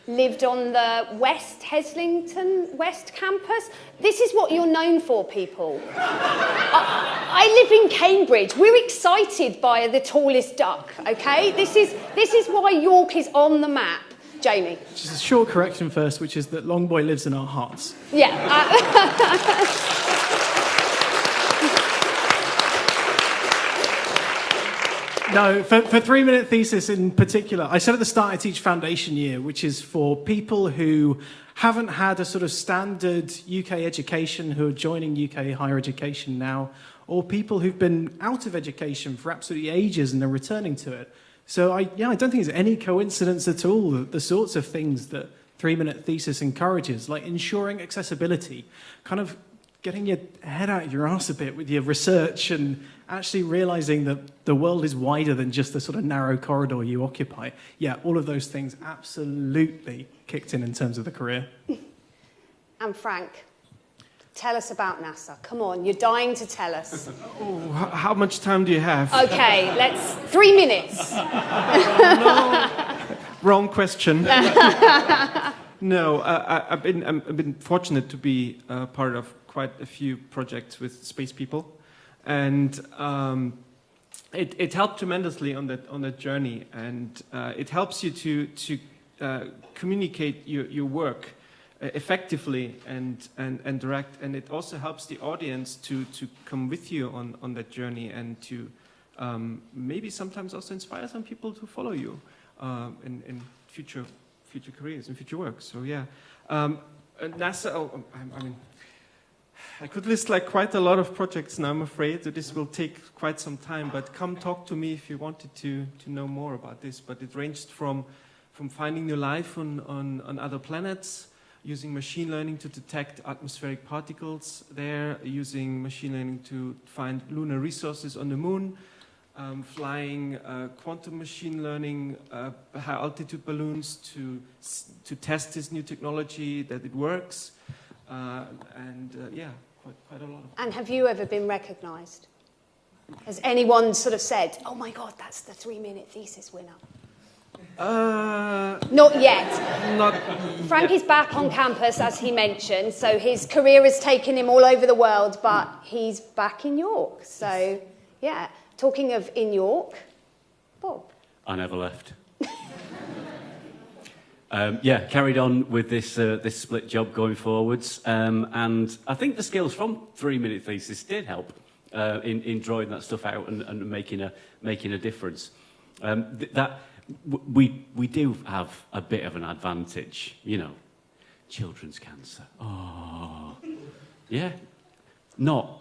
Lived on the West Heslington West campus. This is what you're known for, people. I live in Cambridge. We're excited by the tallest duck, okay? This is why York is on the map. Jamie. Just a short correction first, which is that Longboy lives in our hearts. Yeah. No, for 3-minute thesis in particular, I said at the start I teach foundation year, which is for people who haven't had a sort of standard UK education, who are joining UK higher education now, or people who've been out of education for absolutely ages and are returning to it. So I don't think it's any coincidence at all that the sorts of things that 3-minute thesis encourages, like ensuring accessibility, kind of getting your head out of your arse a bit with your research and actually realizing that the world is wider than just the sort of narrow corridor you occupy. Yeah, all of those things absolutely kicked in terms of the career. And Frank, tell us about NASA. Come on, you're dying to tell us. Oh, how much time do you have? Okay, 3 minutes. No, wrong question. No, I've been fortunate to be part of quite a few projects with space people, and it helped tremendously on that journey, and it helps you to communicate your work effectively and direct, and it also helps the audience to come with you on that journey, and to maybe sometimes also inspire some people to follow you in future careers and future work. So yeah, NASA. I could list quite a lot of projects now. I'm afraid that this will take quite some time. But come talk to me if you wanted to know more about this. But it ranged from finding new life on other planets, using machine learning to detect atmospheric particles there, using machine learning to find lunar resources on the moon, flying quantum machine learning, high altitude balloons to test this new technology that it works, yeah, quite a lot. And have you ever been recognised? Has anyone sort of said, "Oh my God, that's the 3-minute thesis winner"? Not yet. Frankie's back on campus, as he mentioned, so his career has taken him all over the world, but he's back in York. So, yeah. Talking of in York, Bob. I never left. Carried on with this split job going forwards, and I think the skills from 3-minute thesis did help in drawing that stuff out and making a difference. We do have a bit of an advantage, you know, children's cancer. Oh, yeah, not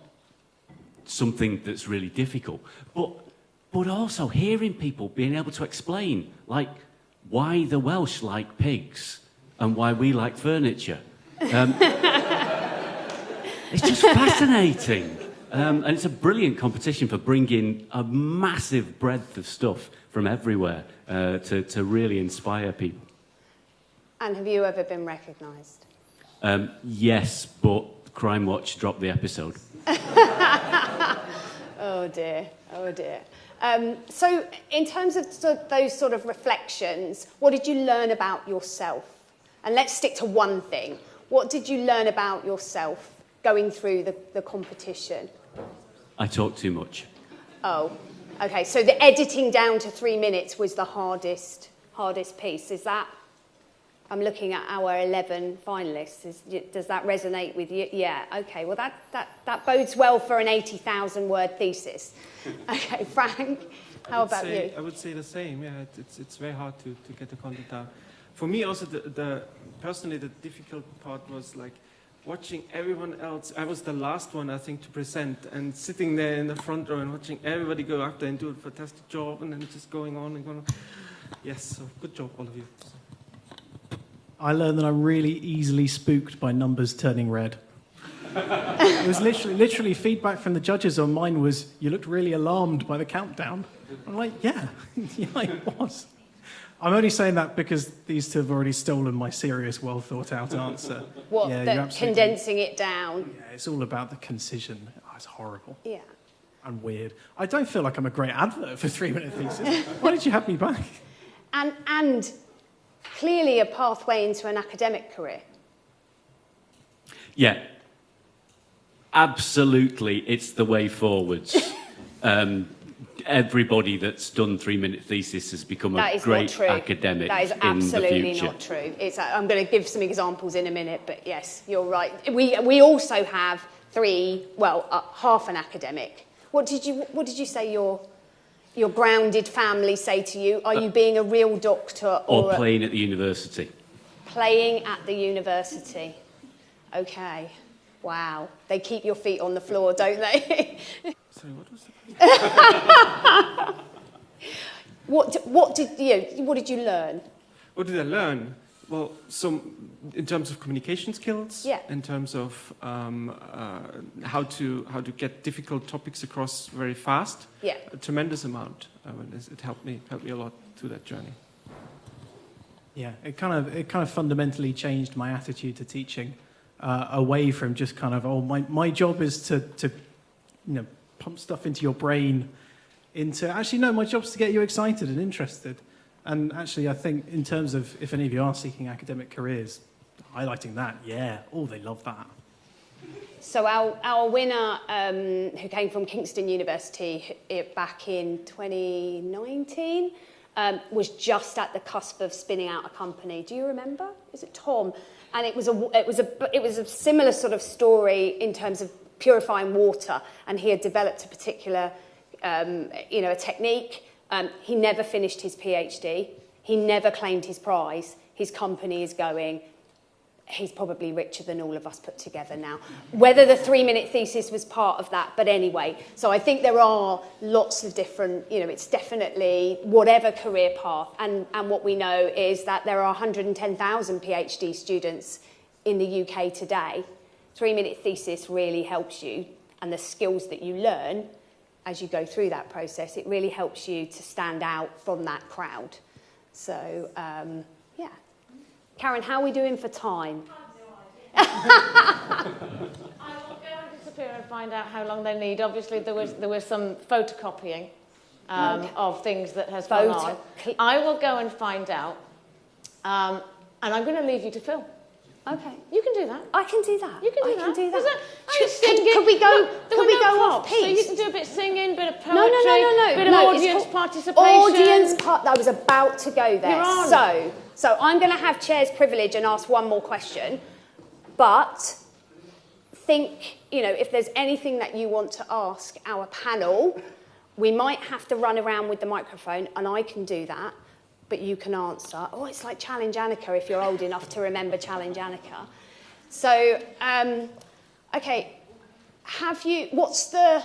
something that's really difficult, but also hearing people being able to explain, like, why the Welsh like pigs and why we like furniture. It's just fascinating. And it's a brilliant competition for bringing a massive breadth of stuff from everywhere to really inspire people. And have you ever been recognised? Yes, but Crime Watch dropped the episode. Oh dear, oh dear. So in terms of those sort of reflections, what did you learn about yourself? And let's stick to one thing. What did you learn about yourself going through the competition? I talk too much. Oh, okay. So the editing down to 3 minutes was the hardest piece. Is that? I'm looking at our 11 finalists. Does that resonate with you? Yeah. Okay. Well, that bodes well for an 80,000 word thesis. Okay, Frank. How about you? I would say the same. Yeah, it's very hard to get the content down. For me, also, personally, the difficult part was like watching everyone else. I was the last one, I think, to present, and sitting there in the front row and watching everybody go up there and do a fantastic job, and then just going on and going on. Yes, so good job, all of you. I learned that I'm really easily spooked by numbers turning red. It was literally feedback from the judges on mine was, you looked really alarmed by the countdown. I'm like, yeah, I was. I'm only saying that because these two have already stolen my serious, well-thought-out answer. What, yeah, condensing it down? Yeah, it's all about the concision. Oh, it's horrible. Yeah. And weird. I don't feel like I'm a great advert for 3-minute thesis. Why did you have me back? And clearly a pathway into an academic career. Yeah. Absolutely, it's the way forwards. Everybody that's done 3-minute thesis has become a great academic in the future. That is absolutely not true. I'm going to give some examples in a minute, but yes, you're right. We also have half an academic. What did you say your grounded family say to you? Are you being a real doctor or playing at the university? Playing at the university. Okay. Wow. They keep your feet on the floor, don't they? Sorry, what was the What did you learn? What did I learn? Well, in terms of communication skills, yeah. In terms of how to get difficult topics across very fast, yeah. A tremendous amount. It helped me a lot through that journey. Yeah, it kind of fundamentally changed my attitude to teaching, away from just kind of my job is to pump stuff into your brain, into actually no, my job's to get you excited and interested. And actually, I think in terms of if any of you are seeking academic careers, highlighting that, yeah, they love that. So our winner, who came from Kingston University back in 2019, was just at the cusp of spinning out a company. Do you remember? Is it Tom? And it was a similar sort of story in terms of purifying water, and he had developed a particular, a technique. He never finished his PhD. He never claimed his prize. His company is going. He's probably richer than all of us put together now. Whether the 3-minute thesis was part of that, but anyway. So I think there are lots of different, it's definitely whatever career path. And what we know is that there are 110,000 PhD students in the UK today. 3-minute thesis really helps you, and the skills that you learn as you go through that process, it really helps you to stand out from that crowd. So, yeah. Karen, how are we doing for time? I will go and disappear and find out how long they need. Obviously, there was some photocopying of things that has gone on. I will go and find out, and I'm going to leave you to Phil. Okay. You can do that. I can do that. You can do I that. can do that. Could we go? Can we go off piece? So you can do a bit of singing, bit of poetry, No. bit of audience participation. Audience part. I was about to go there. You're on. So I'm going to have chair's privilege and ask one more question, but think, if there's anything that you want to ask our panel, we might have to run around with the microphone, and I can do that. But you can answer. Oh, it's like Challenge Annika if you're old enough to remember Challenge Annika. So, okay, what's the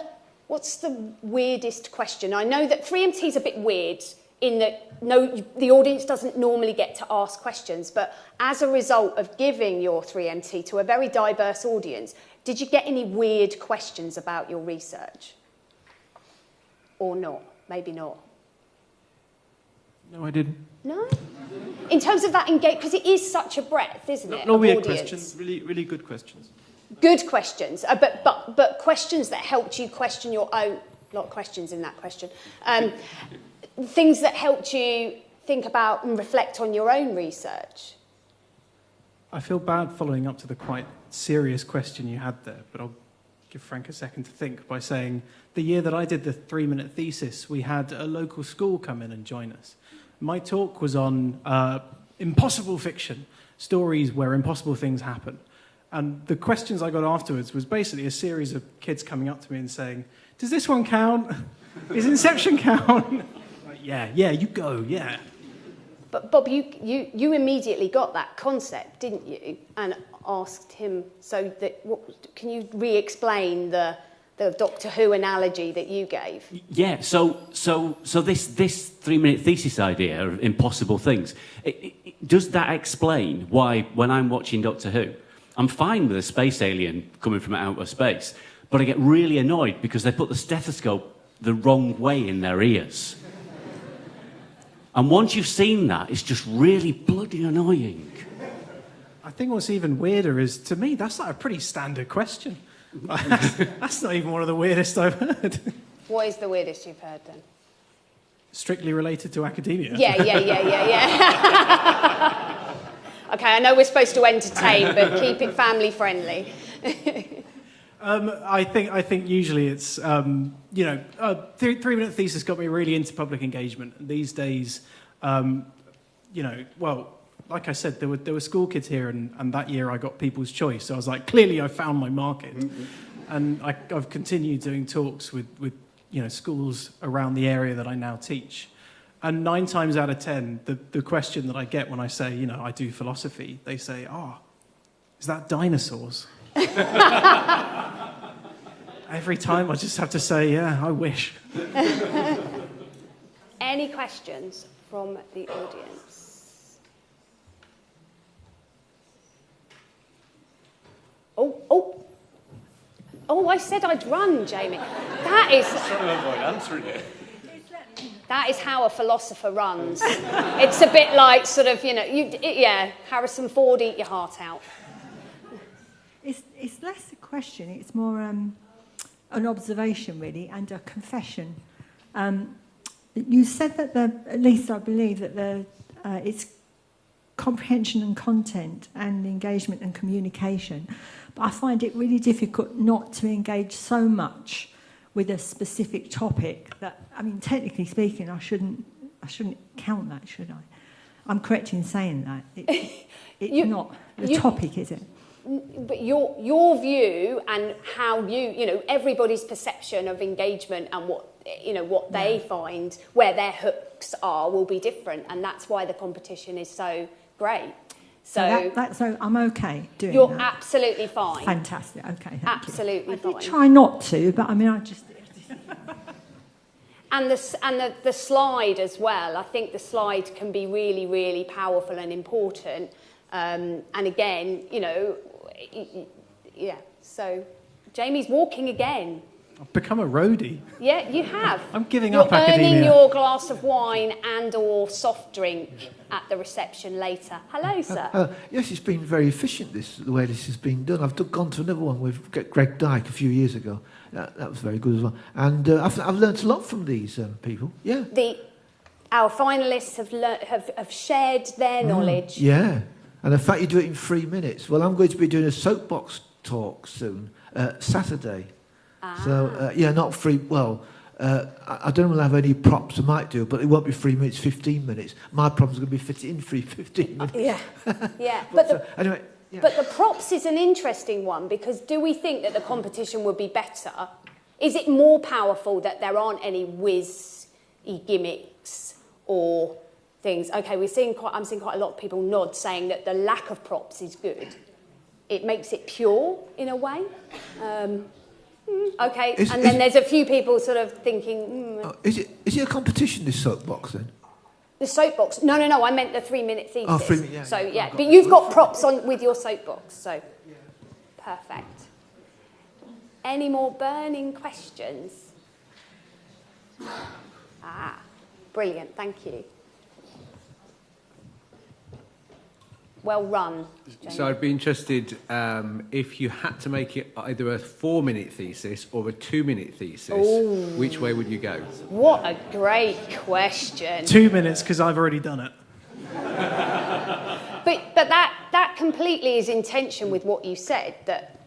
weirdest question? I know that 3MT is a bit weird in that the audience doesn't normally get to ask questions, but as a result of giving your 3MT to a very diverse audience, did you get any weird questions about your research? Or not? Maybe not. No, I didn't. No? In terms of that engagement, because it is such a breadth, isn't it? No weird audience. questions, really good questions. Good questions, but questions that helped you question your own, a lot of questions in that question, things that helped you think about and reflect on your own research. I feel bad following up to the quite serious question you had there, but I'll give Frank a second to think by saying the year that I did the 3-minute thesis, we had a local school come in and join us. My talk was on impossible fiction, stories where impossible things happen. And the questions I got afterwards was basically a series of kids coming up to me and saying, does this one count? Is Inception count? Like, yeah, you go, yeah. But Bob, you immediately got that concept, didn't you? And asked him, so that can you re-explain the Doctor Who analogy that you gave? Yeah, so this 3-minute thesis idea of impossible things, does that explain why when I'm watching Doctor Who, I'm fine with a space alien coming from outer space, but I get really annoyed because they put the stethoscope the wrong way in their ears. And once you've seen that, it's just really bloody annoying. I think what's even weirder is, to me, that's like a pretty standard question. That's not even one of the weirdest I've heard. What is the weirdest you've heard then? Strictly related to academia. Yeah. Okay, I know we're supposed to entertain, but keep it family friendly. I think usually it's 3-minute thesis got me really into public engagement. And these days, like I said, there were school kids here, and that year I got People's Choice. So I was like, clearly I found my market, and I've continued doing talks with schools around the area that I now teach. And 9 times out of 10, the question that I get when I say, I do philosophy, they say, is that dinosaurs? Every time I just have to say, yeah, I wish. Any questions from the audience? Oh, I said I'd run, Jamie. That is... I'm trying to avoid answering it. That is how a philosopher runs. It's a bit like sort of, Harrison Ford, eat your heart out. It's less a question, it's more an observation, really, and a confession. You said that at least I believe that it's comprehension and content and engagement and communication, but I find it really difficult not to engage so much with a specific topic that, technically speaking, I shouldn't count that, should I? I'm correct in saying that. It's not the topic, is it? But your view and how everybody's perception of engagement and what they find, where their hooks are, will be different, and that's why the competition is so great. So I'm okay doing that. You're absolutely fine. Fantastic. Okay. Absolutely fine. I did try not to, but I just. And the slide as well. I think the slide can be really, really powerful and important. And again, So Jamie's walking again. I've become a roadie. Yeah, you have. I'm giving up academia. You're earning your glass of wine and or soft drink at the reception later. Hello, sir. Yes, it's been very efficient, the way this has been done. I've gone to another one with Greg Dyke a few years ago. That was very good as well. And I've learnt a lot from these people. Yeah. Our finalists have shared their knowledge. Yeah. And the fact you do it in 3 minutes. Well, I'm going to be doing a soapbox talk soon, Saturday. So, not free. Well, I don't know if I'll have any props. I might do, but it won't be 3 minutes, 15 minutes. My problem's going to be fitted in 15 minutes. Yeah. Anyway. Yeah. But the props is an interesting one, because do we think that the competition would be better? Is it more powerful that there aren't any whiz-y gimmicks or things? Okay, I'm seeing quite a lot of people nod, saying that the lack of props is good. It makes it pure in a way. Okay, then there's a few people sort of thinking... Is it a competition, this soapbox, then? The soapbox? No, I meant the 3-minute thesis. Oh, 3 minutes, yeah. So, yeah, but you've got props on with your soapbox, so perfect. Any more burning questions? Brilliant, thank you. Well run, Jamie. So I'd be interested if you had to make it either a 4-minute thesis or a 2-minute thesis, which way would you go? What a great question. 2 minutes, because I've already done it. But that completely is in tension with what you said, that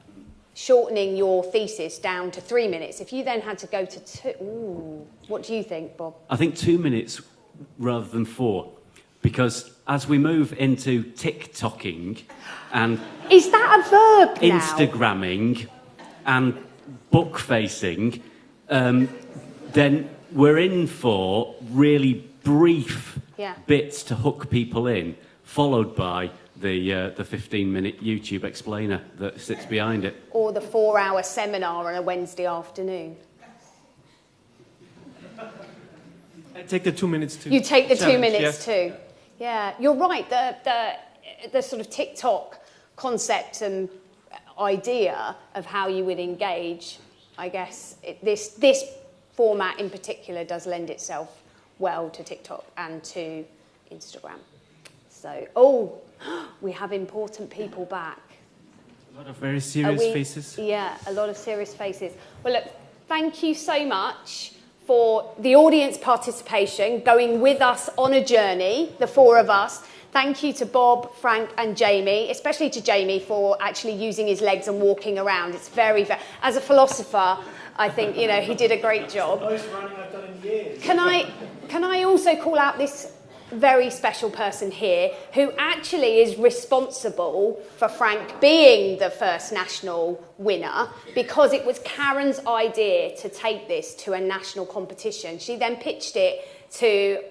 shortening your thesis down to 3 minutes. If you then had to go to 2, what do you think, Bob? I think 2 minutes rather than 4. Because as we move into TikToking and... Is that a verb now? Instagramming and book facing, then we're in for really brief bits to hook people in, followed by the 15-minute YouTube explainer that sits behind it. Or the 4-hour seminar on a Wednesday afternoon. I take the 2 minutes too. You take the 2 minutes too. Yeah, you're right. The sort of TikTok concept and idea of how you would engage, I guess, this format in particular does lend itself well to TikTok and to Instagram. So, we have important people back. A lot of very serious faces. Yeah, a lot of serious faces. Well, look, thank you so much for the audience participation, going with us on a journey, the 4 of us. Thank you to Bob, Frank and Jamie, especially to Jamie for actually using his legs and walking around. It's very, as a philosopher, I think, he did a great job. Most running I've done in years. Can I also call out this very special person here who actually is responsible for Frank being the first national winner, because it was Karen's idea to take this to a national competition. She then pitched it to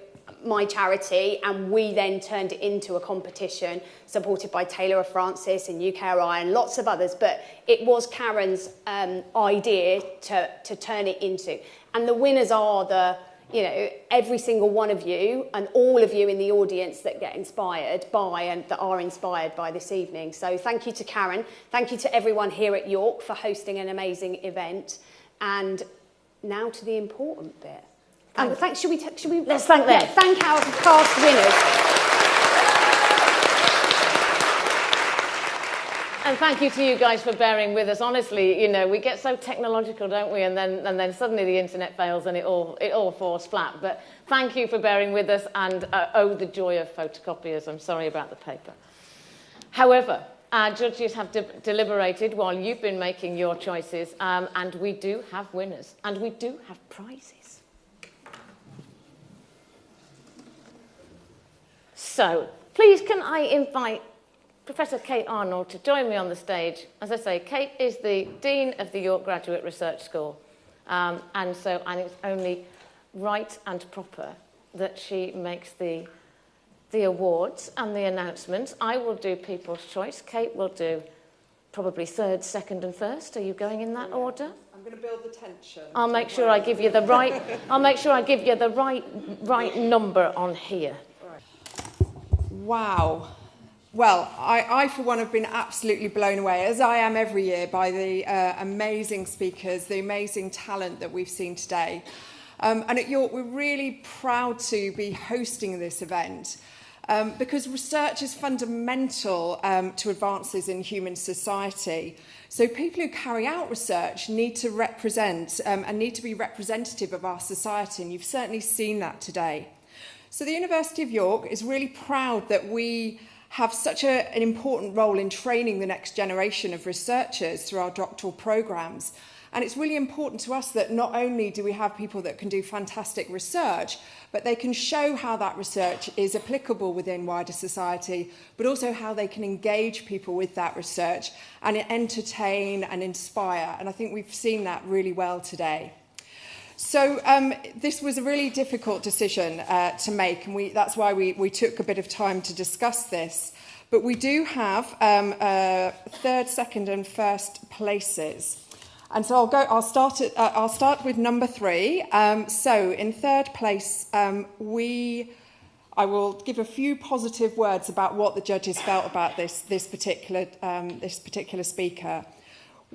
my charity and we then turned it into a competition supported by Taylor Francis and UKRI and lots of others, but it was Karen's idea to turn it into. And the winners are every single one of you and all of you in the audience that get inspired by and that are inspired by this evening. So thank you to Karen. Thank you to everyone here at York for hosting an amazing event. And now to the important bit. Should we let's thank them. Yeah, thank our past winners. And thank you to you guys for bearing with us. Honestly, we get so technological, don't we? And then suddenly the internet fails and it all falls flat. But thank you for bearing with us, and the joy of photocopiers. I'm sorry about the paper. However, our judges have deliberated while you've been making your choices, and we do have winners, and we do have prizes. So, please can I invite Professor Kate Arnold to join me on the stage. As I say, Kate is the Dean of the York Graduate Research School, and it's only right and proper that she makes the awards and the announcements. I will do People's Choice. Kate will do probably third, second, and first. Are you going in that order? I'm going to build the tension. I'll make sure I give you the right. I'll make sure I give you the right number on here. Wow. Well, I, for one, have been absolutely blown away, as I am every year, by the amazing speakers, the amazing talent that we've seen today. And at York, we're really proud to be hosting this event because research is fundamental to advances in human society. So people who carry out research need to represent and need to be representative of our society, and you've certainly seen that today. So the University of York is really proud that we have such an important role in training the next generation of researchers through our doctoral programmes. And it's really important to us that not only do we have people that can do fantastic research, but they can show how that research is applicable within wider society, but also how they can engage people with that research and entertain and inspire. And I think we've seen that really well today. So this was a really difficult decision to make, and that's why we took a bit of time to discuss this. But we do have third, second, and first places. And so I'll start with number 3. So in third place, I will give a few positive words about what the judges felt about this particular speaker.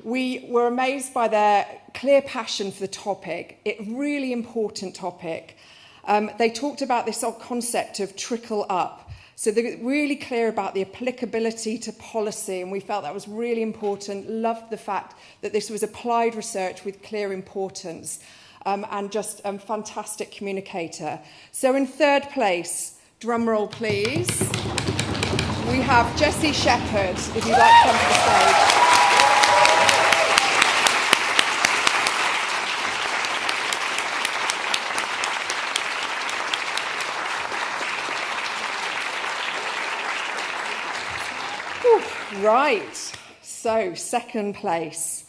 We were amazed by their clear passion for the topic, a really important topic. They talked about this concept of trickle up. So they're really clear about the applicability to policy, and we felt that was really important. Loved the fact that this was applied research with clear importance, and just a fantastic communicator. So in third place, drum roll please, we have Jessie Shepherd, if you'd like to come to the stage. Right, so second place.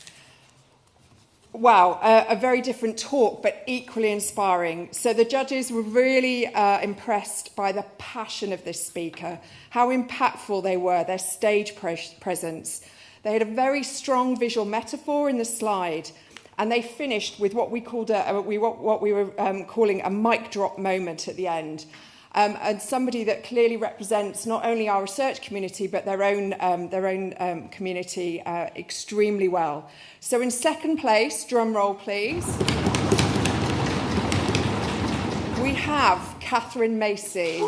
Wow, a very different talk, but equally inspiring. So the judges were really impressed by the passion of this speaker, how impactful they were, their stage presence. They had a very strong visual metaphor in the slide, and they finished with what we called what we were calling a mic drop moment at the end. And somebody that clearly represents not only our research community, but their own community extremely well. So in second place, drum roll please, we have Catherine Macy.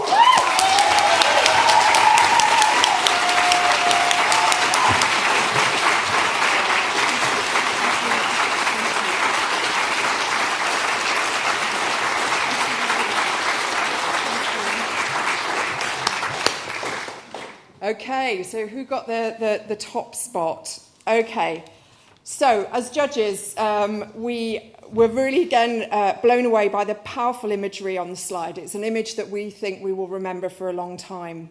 Okay, so who got the top spot? Okay, so as judges, we were really again blown away by the powerful imagery on the slide. It's an image that we think we will remember for a long time.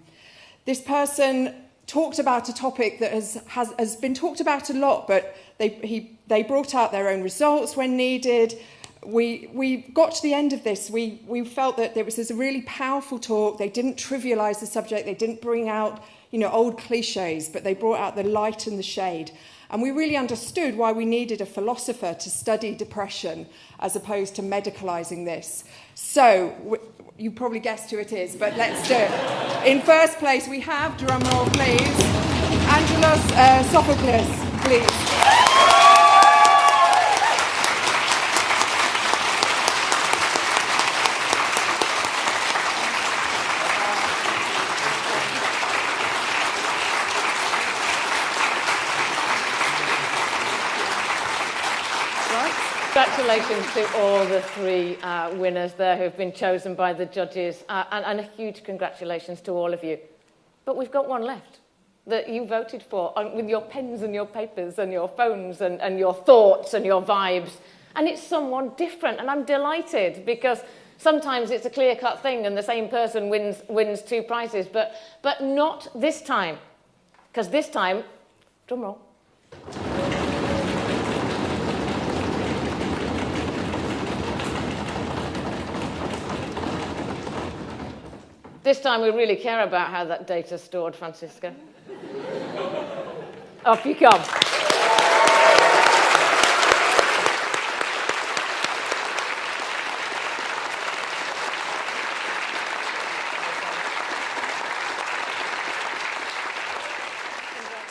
This person talked about a topic that has been talked about a lot, but they brought out their own results when needed. We got to the end of this. We felt that there was this really powerful talk. They didn't trivialise the subject. They didn't bring out old cliches, but they brought out the light and the shade. And we really understood why we needed a philosopher to study depression as opposed to medicalising this. So, you probably guessed who it is, but let's do it. In first place, we have, drum roll please, Angelos Sophocles, please. Congratulations to all the 3 winners there who have been chosen by the judges, and a huge congratulations to all of you. But we've got one left that you voted for with your pens and your papers and your phones and your thoughts and your vibes. And it's someone different, and I'm delighted because sometimes it's a clear-cut thing and the same person wins 2 prizes, but not this time. Because this time, drum roll. This time we really care about how that data's stored, Francisca. Off you come.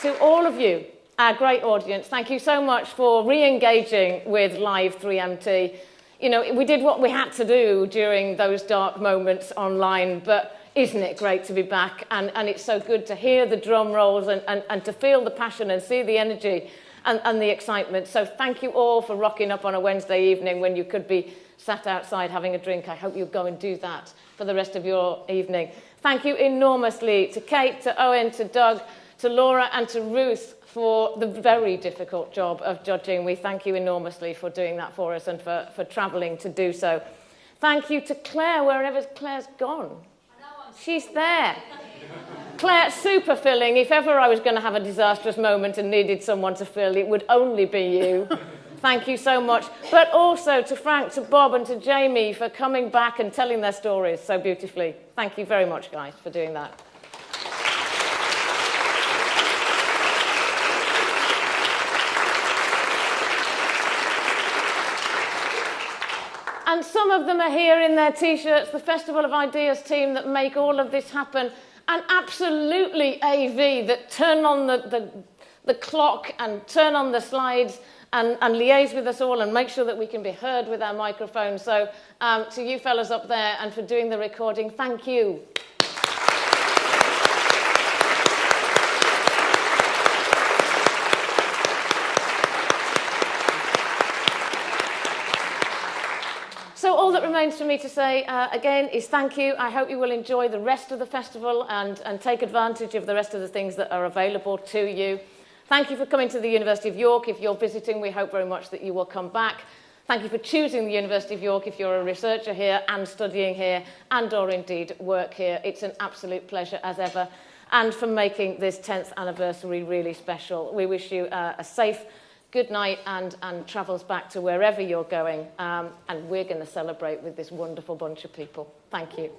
to all of you, our great audience, thank you so much for re-engaging with Live 3MT. You know, we did what we had to do during those dark moments online, but isn't it great to be back? And it's so good to hear the drum rolls and to feel the passion and see the energy and the excitement. So thank you all for rocking up on a Wednesday evening when you could be sat outside having a drink. I hope you'll go and do that for the rest of your evening. Thank you enormously to Kate, to Owen, to Doug, to Laura and to Ruth for the very difficult job of judging. We thank you enormously for doing that for us and for travelling to do so. Thank you to Claire, wherever Claire's gone. She's there. Claire, super filling. If ever I was going to have a disastrous moment and needed someone to fill, it would only be you. Thank you so much. But also to Frank, to Bob and to Jamie for coming back and telling their stories so beautifully. Thank you very much, guys, for doing that. And some of them are here in their T-shirts, the Festival of Ideas team that make all of this happen, and absolutely AV that turn on the clock and turn on the slides and liaise with us all and make sure that we can be heard with our microphones. So to you fellas up there and for doing the recording, thank you. So all that remains for me to say, again, is thank you. I hope you will enjoy the rest of the festival and take advantage of the rest of the things that are available to you. Thank you for coming to the University of York. If you're visiting, we hope very much that you will come back. Thank you for choosing the University of York if you're a researcher here and studying here and or indeed work here. It's an absolute pleasure as ever. And for making this 10th anniversary really special. We wish you a safe good night and travels back to wherever you're going. And we're going to celebrate with this wonderful bunch of people. Thank you.